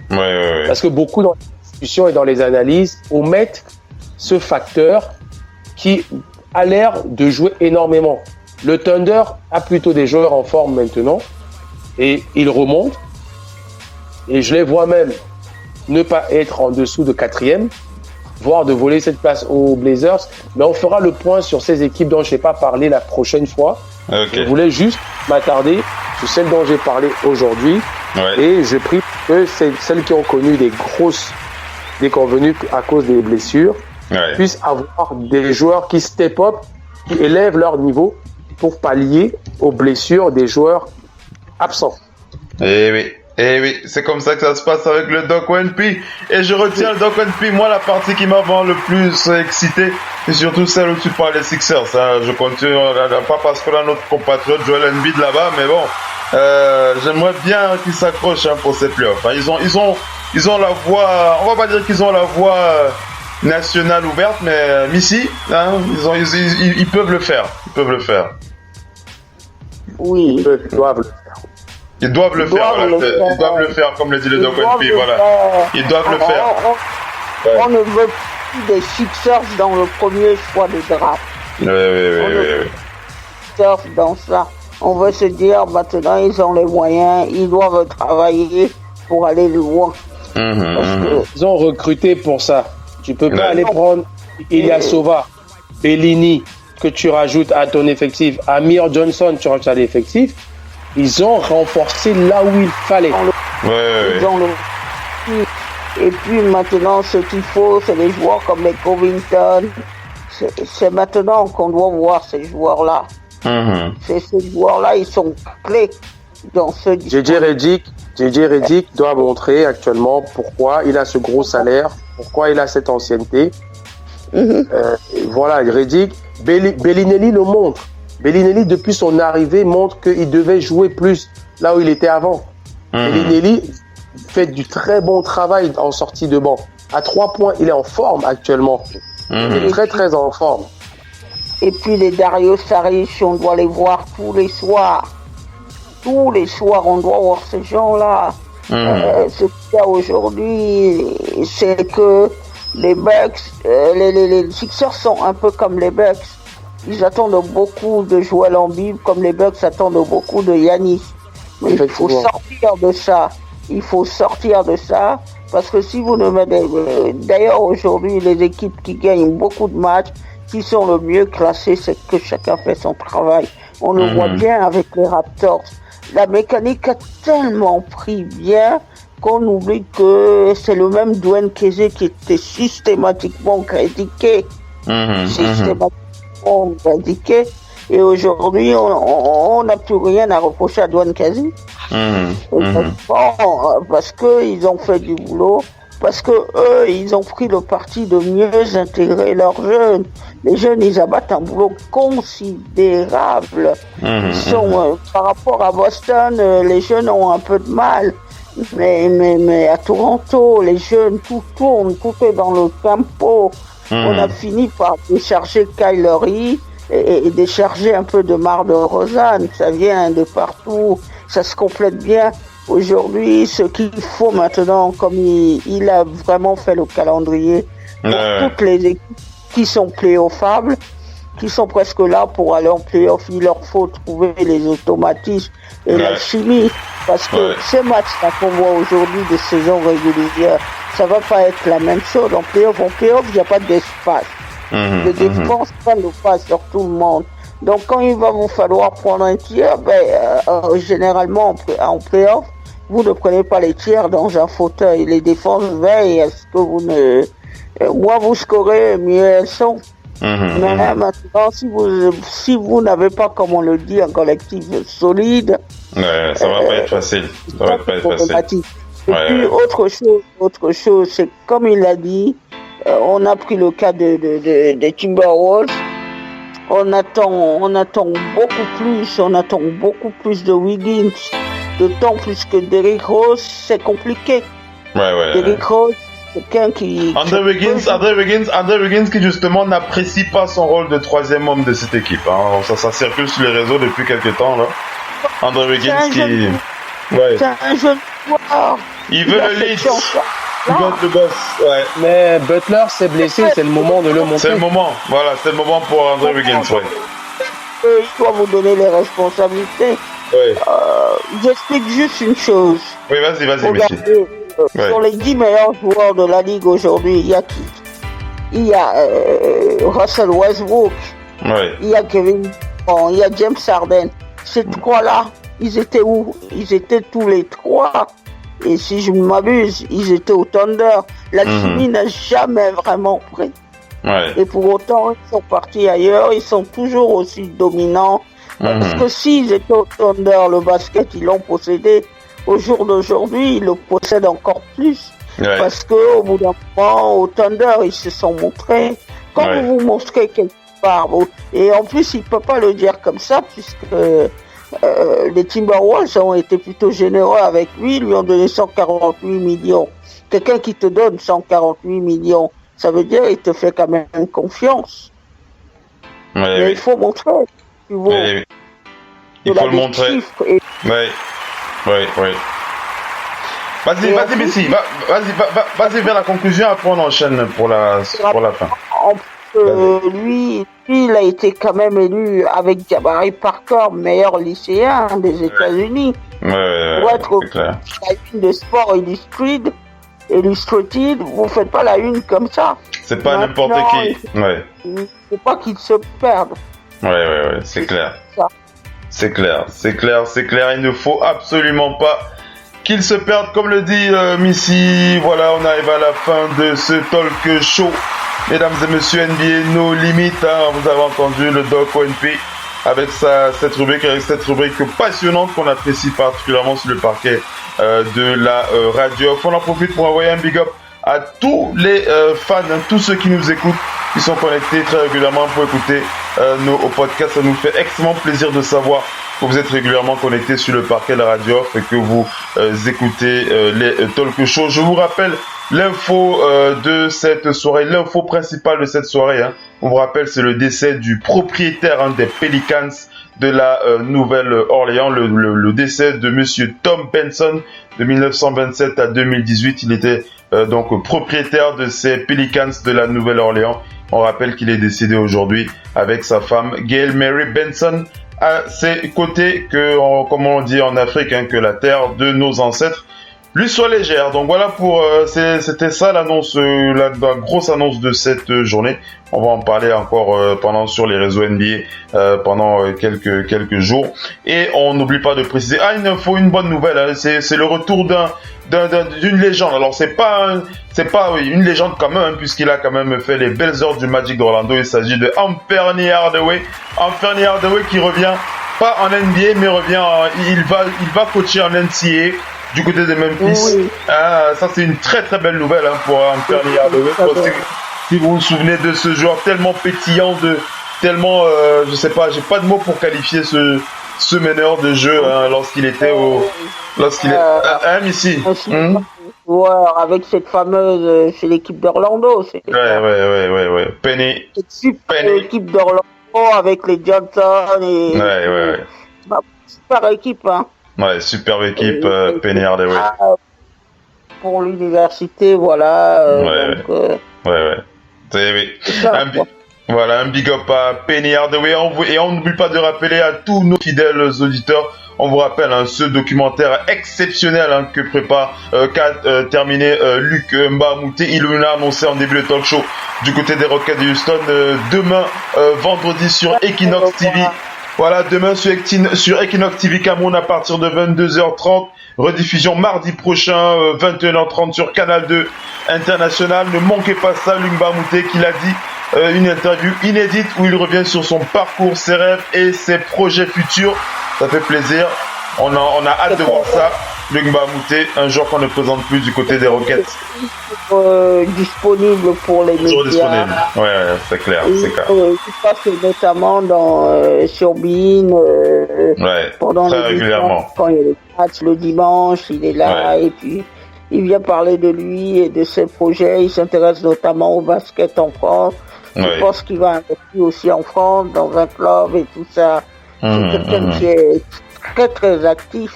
Parce que beaucoup dans les discussions et dans les analyses omettent ce facteur qui a l'air de jouer énormément. Le Thunder a plutôt des joueurs en forme maintenant et ils remontent. Et je les vois même ne pas être en dessous de 4e, voire de voler cette place aux Blazers. Mais on fera le point sur ces équipes dont je n'ai pas parlé la prochaine fois. Okay. Je voulais juste m'attarder sur celles dont j'ai parlé aujourd'hui. Ouais. Et je prie que celles qui ont connu des grosses déconvenues à cause des blessures puissent avoir des joueurs qui step up, qui élèvent leur niveau pour pallier aux blessures des joueurs absents. Eh oui, c'est comme ça que ça se passe avec le Doc Wenpy. Et je retiens le Doc Wenpy. Moi, la partie qui m'a le plus excité, c'est surtout celle où tu parles des Sixers. Hein. Je continue, pas parce qu'on a notre compatriote Joel Embiid là-bas, mais bon, j'aimerais bien qu'ils s'accrochent pour ces playoffs. Hein. Ils ont la voie, on va pas dire qu'ils ont la voie nationale ouverte, mais Missy, hein, ils peuvent le faire. Ils peuvent le faire. Oui, ils doivent le faire. Ils doivent le faire, ils doivent le faire, comme le dit le Doc Wenpy, voilà. Ils doivent le faire. On ne veut plus des Sixers dans le premier choix de draft. Oui. Sixers dans ça. On veut se dire, maintenant, ils ont les moyens, ils doivent travailler pour aller loin. Ils ont recruté pour ça. Tu peux pas aller prendre Ilyasova, Bellini, que tu rajoutes à ton effectif, Amir Johnson, tu rajoutes à l'effectif. Ils ont renforcé là où il fallait. Et puis maintenant, ce qu'il faut, c'est les joueurs comme les Covington. C'est maintenant qu'on doit voir ces joueurs-là. Ces joueurs-là, ils sont clés dans ce discours. JJ Redick doit montrer actuellement pourquoi il a ce gros salaire, pourquoi il a cette ancienneté. Voilà, Redick. Bellinelli le montre. Bellinelli, depuis son arrivée, montre qu'il devait jouer plus là où il était avant. Bellinelli fait du très bon travail en sortie de banc. À 3 points, il est en forme actuellement. Il est très, très en forme. Et puis les Dario Saric, on doit les voir tous les soirs. Tous les soirs, on doit voir ces gens-là. Ce qu'il y a aujourd'hui, c'est que les Bucks, les Sixers sont un peu comme les Bucks. Ils attendent beaucoup de Joel Embiid, comme les Bucks attendent beaucoup de Giannis. Mais il faut sortir de ça. Il faut sortir de ça. Parce que si vous ne mettez... D'ailleurs, aujourd'hui, les équipes qui gagnent beaucoup de matchs, qui sont le mieux classées, c'est que chacun fait son travail. On le voit bien avec les Raptors. La mécanique a tellement pris bien qu'on oublie que c'est le même Dwayne Casey qui était systématiquement critiqué. Critiqué. Et aujourd'hui, on n'a plus rien à reprocher à Dwayne Casey. Parce qu'ils ont fait du boulot. Parce que eux, ils ont pris le parti de mieux intégrer leurs jeunes. Les jeunes, ils abattent un boulot considérable. Ils sont, par rapport à Boston, les jeunes ont un peu de mal. Mais à Toronto, les jeunes, tout tourne, tout est dans le tempo. On a fini par décharger Kyle Lowry et décharger un peu de Mar de Rosanne. Ça vient de partout, ça se complète bien. Aujourd'hui, ce qu'il faut maintenant, comme il a vraiment fait le calendrier pour toutes les équipes qui sont playoffables, qui sont presque là pour aller en playoff, il leur faut trouver les automatismes et la chimie. Parce que ces matchs-là qu'on voit aujourd'hui de saison régulière, ça va pas être la même chose. En playoff, il n'y a pas d'espace. Les défenses prennent le pas sur tout le monde. Donc quand il va vous falloir prendre un tiers, généralement en playoff, vous ne prenez pas les tiers dans un fauteuil. Les défenses veillent à ce que vous ne... moins vous scorez, mieux elles sont. Mais maintenant, si vous n'avez pas, comme on le dit, un collectif solide, ça va pas être facile. Ça va pas être facile. Et puis autre chose, c'est comme il a dit, on a pris le cas des Timberwolves. On attend beaucoup plus de Wiggins, d'autant plus que Derrick Rose, c'est compliqué. Derrick Rose, quelqu'un qui... Andrew Wiggins qui justement n'apprécie pas son rôle de troisième homme de cette équipe. Hein. Ça circule sur les réseaux depuis quelques temps là. Andrew Wiggins qui... C'est un jeune joueur. Il veut le lead. Il doit être le boss, ouais. Mais Butler s'est blessé, c'est le moment de le montrer. C'est le moment, voilà, c'est le moment pour Andrew Wiggins, ouais. Il doit vous donner les responsabilités. Ouais. J'explique juste une chose. Oui, vas-y, Regardez, sur les 10 meilleurs joueurs de la ligue aujourd'hui, il y a qui? Il y a Russell Westbrook. Ouais. Il y a Kevin Durant, il y a James Harden. Ces trois-là, ils étaient où? Ils étaient tous les trois. Et si je ne m'abuse, ils étaient au Thunder. La chimie n'a jamais vraiment pris. Ouais. Et pour autant, ils sont partis ailleurs. Ils sont toujours aussi dominants. Parce que s'ils étaient au Thunder, le basket, ils l'ont possédé. Au jour d'aujourd'hui, ils le possèdent encore plus. Ouais. Parce qu'au bout d'un moment, au Thunder, ils se sont montrés. Quand vous vous montrez quelque part, et en plus, il ne peut pas le dire comme ça, puisque les Timberwolves ont été plutôt généreux avec lui, lui ont donné 148 millions. Quelqu'un qui te donne 148 millions, ça veut dire qu'il te fait quand même confiance. Mais il faut montrer. Il faut le montrer. Oui. Vas-y, Messi. Vas-y vers la conclusion, après on enchaîne pour la fin. Lui, il a été quand même élu avec Jabari Parker, meilleur lycéen des États-Unis. Pour être la une de Sport Illustrated, vous faites pas la une comme ça. C'est pas n'importe qui. Il faut pas qu'il se perde. Ouais, c'est clair. C'est clair. Il ne faut absolument pas qu'il se perde, comme le dit Missy. Voilà, on arrive à la fin de ce talk show. Mesdames et messieurs, NBA No Limit, vous avez entendu le Doc ONP avec cette rubrique passionnante qu'on apprécie particulièrement sur le parquet de la radio. On en profite pour envoyer un big up à tous les fans, tous ceux qui nous écoutent, qui sont connectés très régulièrement pour écouter nos podcasts. Ça nous fait extrêmement plaisir de savoir que vous êtes régulièrement connectés sur le parquet de la radio et que vous écoutez les talk shows. Je vous rappelle l'info de cette soirée, l'info principale de cette soirée. On vous rappelle, c'est le décès du propriétaire des Pelicans de la Nouvelle-Orléans, le décès de monsieur Tom Benson de 1927 à 2018. Il était donc propriétaire de ces Pelicans de la Nouvelle-Orléans. On rappelle qu'il est décédé aujourd'hui avec sa femme Gail Mary Benson à ses côtés, comme on dit en Afrique, que la terre de nos ancêtres lui soit légère. Donc voilà c'était ça l'annonce, la grosse annonce de cette journée. On va en parler encore sur les réseaux NBA pendant quelques jours. Et on n'oublie pas de préciser une bonne nouvelle. C'est le retour d'une légende. Alors c'est pas une légende quand même, puisqu'il a quand même fait les belles heures du Magic d'Orlando. Il s'agit de Anthony Hardaway qui revient pas en NBA, mais il va coacher en NCAA du côté de Memphis. Oui. Ça c'est une très très belle nouvelle pour Anthony Hardaway. Si vous vous souvenez de ce joueur tellement pétillant, je sais pas, j'ai pas de mots pour qualifier ce meneur de jeu lorsqu'il était ici. Avec cette fameuse chez l'équipe d'Orlando. Ouais. Penny. L'équipe d'Orlando avec les Johnson et. Super équipe, super équipe, Penny Hardaway. Pour l'université, voilà. Un big up à Penny Hardaway. Et on n'oublie pas de rappeler à tous nos fidèles auditeurs, on vous rappelle ce documentaire exceptionnel qu'a terminé Luc Mbamute. Il l'a annoncé en début de talk show du côté des Rockets de Houston. Demain, vendredi sur Equinox TV. Voilà, demain sur Equinox TV Cameroun à partir de 22h30. Rediffusion mardi prochain, 21h30 sur Canal 2 International. Ne manquez pas ça, Luc Mbamute qui l'a dit. Une interview inédite où il revient sur son parcours, ses rêves et ses projets futurs. Ça fait plaisir. On a hâte de voir ça. Luc Mbamute, un joueur qu'on ne présente plus du côté des Rockets. Disponible pour les médias. Toujours disponible. Ouais, c'est clair. Il passe notamment sur Bein. Pendant très régulièrement. Quand il y a les matchs le dimanche, il est là et puis il vient parler de lui et de ses projets. Il s'intéresse notamment au basket en France. Je pense qu'il va investir aussi en France dans un club et tout ça. C'est quelqu'un qui est très très actif.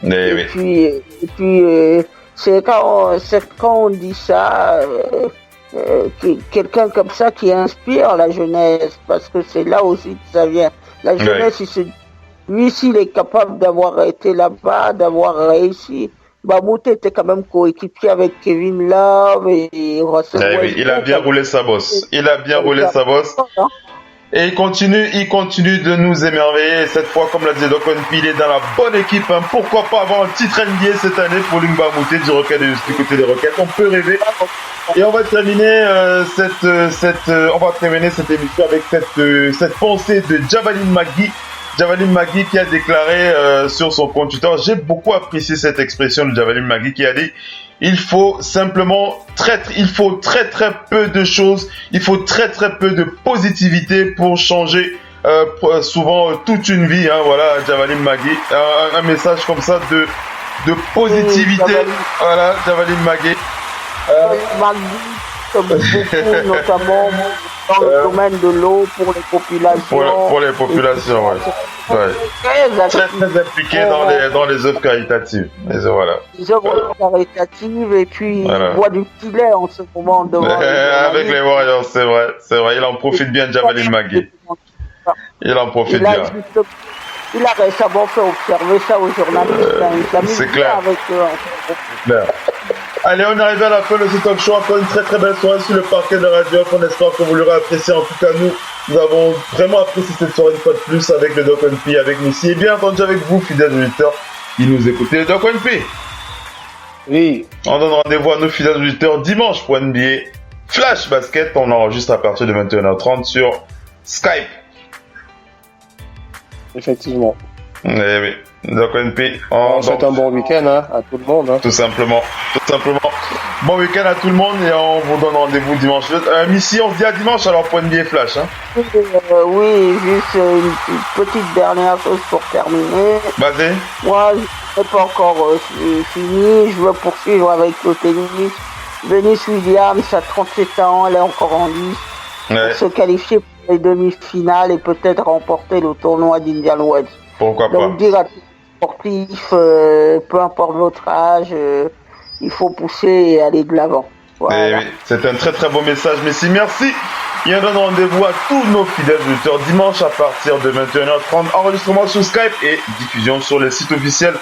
Et puis c'est quand on dit ça, quelqu'un comme ça qui inspire la jeunesse, parce que c'est là aussi que ça vient. La jeunesse, lui, s'il est capable d'avoir été là-bas, d'avoir réussi. Bamoute était quand même coéquipier avec Kevin Love et Russell Westbrook. Oui, il a bien roulé sa bosse. Et il continue de nous émerveiller. Et cette fois, comme l'a dit Doc Onpi, il est dans la bonne équipe. Hein. Pourquoi pas avoir un titre NBA cette année pour Lung Bamoute du côté des Rockets. On peut rêver. Et on va terminer cette émission avec cette pensée de Javaline McGee. Javaline McGee qui a déclaré sur son compte Twitter, j'ai beaucoup apprécié cette expression de Javaline McGee qui a dit il faut très très peu de choses, il faut très très peu de positivité pour changer souvent toute une vie, hein, voilà Javaline McGee, un message comme ça de positivité, voilà Javaline McGee. Comme beaucoup, notamment dans le domaine de l'eau pour les populations. Pour les populations, ouais. Très impliqué dans les œuvres caritatives. Voilà. Les œuvres caritatives et puis il boit du petit lait en ce moment avec les Warriors, c'est vrai. Il en profite bien, Javaline McGee. Il en profite bien. Il a récemment fait observer ça aux journalistes. C'est clair. Avec eux. Allez, on est arrivé à la fin de ce talk show. Encore une très très belle soirée sur le parquet de Radio. On espère que vous l'aurez apprécié. En tout cas, nous avons vraiment apprécié cette soirée une fois de plus avec le Doc Onpi, avec Missy et bien entendu avec vous, fidèles auditeurs, qui nous écoutez. Doc Onpi. Oui. On donne rendez-vous à nos fidèles auditeurs dimanche pour NBA Flash Basket. On enregistre à partir de 21h30 sur Skype. Effectivement. Oui. Doc Onpi, on souhaite un bon week-end à tout le monde. Tout simplement. Bon week-end à tout le monde et on vous donne rendez-vous dimanche. Missy, on se dit à dimanche alors pour NBA Flash. Hein. Oui, juste une petite dernière chose pour terminer. Vas-y. Moi, je n'ai pas encore fini. Je veux poursuivre avec le tennis. Venus Williams a 37 ans, elle est encore en lice. Pour se qualifier pour les demi-finales et peut-être remporter le tournoi d'Indian Wells. Pourquoi pas. Donc dire à tous les sportifs, peu importe votre âge, il faut pousser et aller de l'avant. Voilà. C'est un très très beau message, merci. Et on donne rendez-vous à tous nos fidèles auditeurs dimanche à partir de 21h30. Enregistrement sur Skype et diffusion sur le site officiel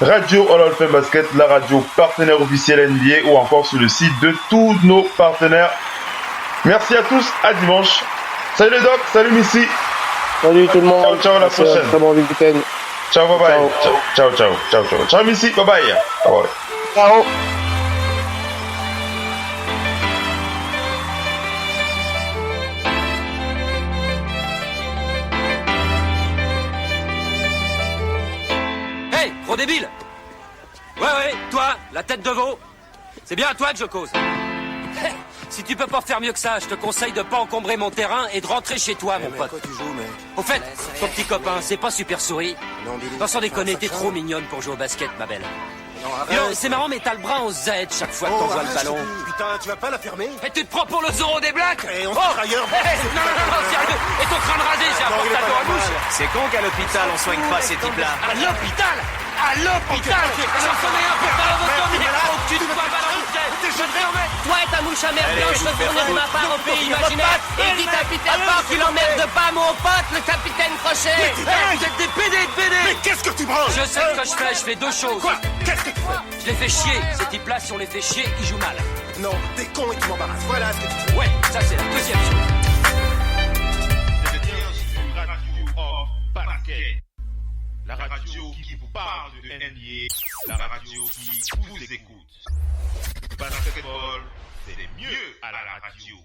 Radio All Fame Basket, la radio partenaire officielle NBA ou encore sur le site de tous nos partenaires. Merci à tous, à dimanche. Salut les docs, salut Missy. Salut tout le monde. Ciao, à la prochaine. Très bon week-end. Ciao, bye bye. Ciao, Missy, bye bye. Ciao. Hey, gros débile. Ouais, toi, la tête de veau. C'est bien à toi que je cause. Si tu peux pas faire mieux que ça, je te conseille de pas encombrer mon terrain et de rentrer chez toi, mon pote. Au fait, ton petit copain, c'est pas Super Souris. Non, sans déconner, t'es trop mignonne pour jouer au basket, ma belle. C'est marrant, mais t'as le bras en Z chaque fois que t'envoies le ballon. Putain, tu vas pas la fermer? Et tu te prends pour le Zorro des Blacks? Et on se ailleurs. Non, sérieux. Et ton crâne rasé, j'ai un portateur à bouche. C'est con qu'à l'hôpital, on soigne pas ces types-là. À l'hôpital? J'en connais un pour ta lobotomie. Tu te vois balancer. Toi et ta mouche à merde blanche, me fournir de ma part au pays imaginaire. Et dis capitaine Park, il emmerde pas mon pote, le capitaine Crochet. Vous êtes des PD. Mais qu'est-ce que tu branles? Je sais ce que je fais deux choses. Quoi? Qu'est-ce que tu fais? Je les fais chier. Ces types-là, si on les fait chier, ils jouent mal. Non, t'es con et tu m'embarrasses. Voilà ce que tu fais. Ouais, ça c'est la deuxième chose. La radio qui vous parle de NBA, la radio qui vous écoute. Basketball, c'est mieux à la radio.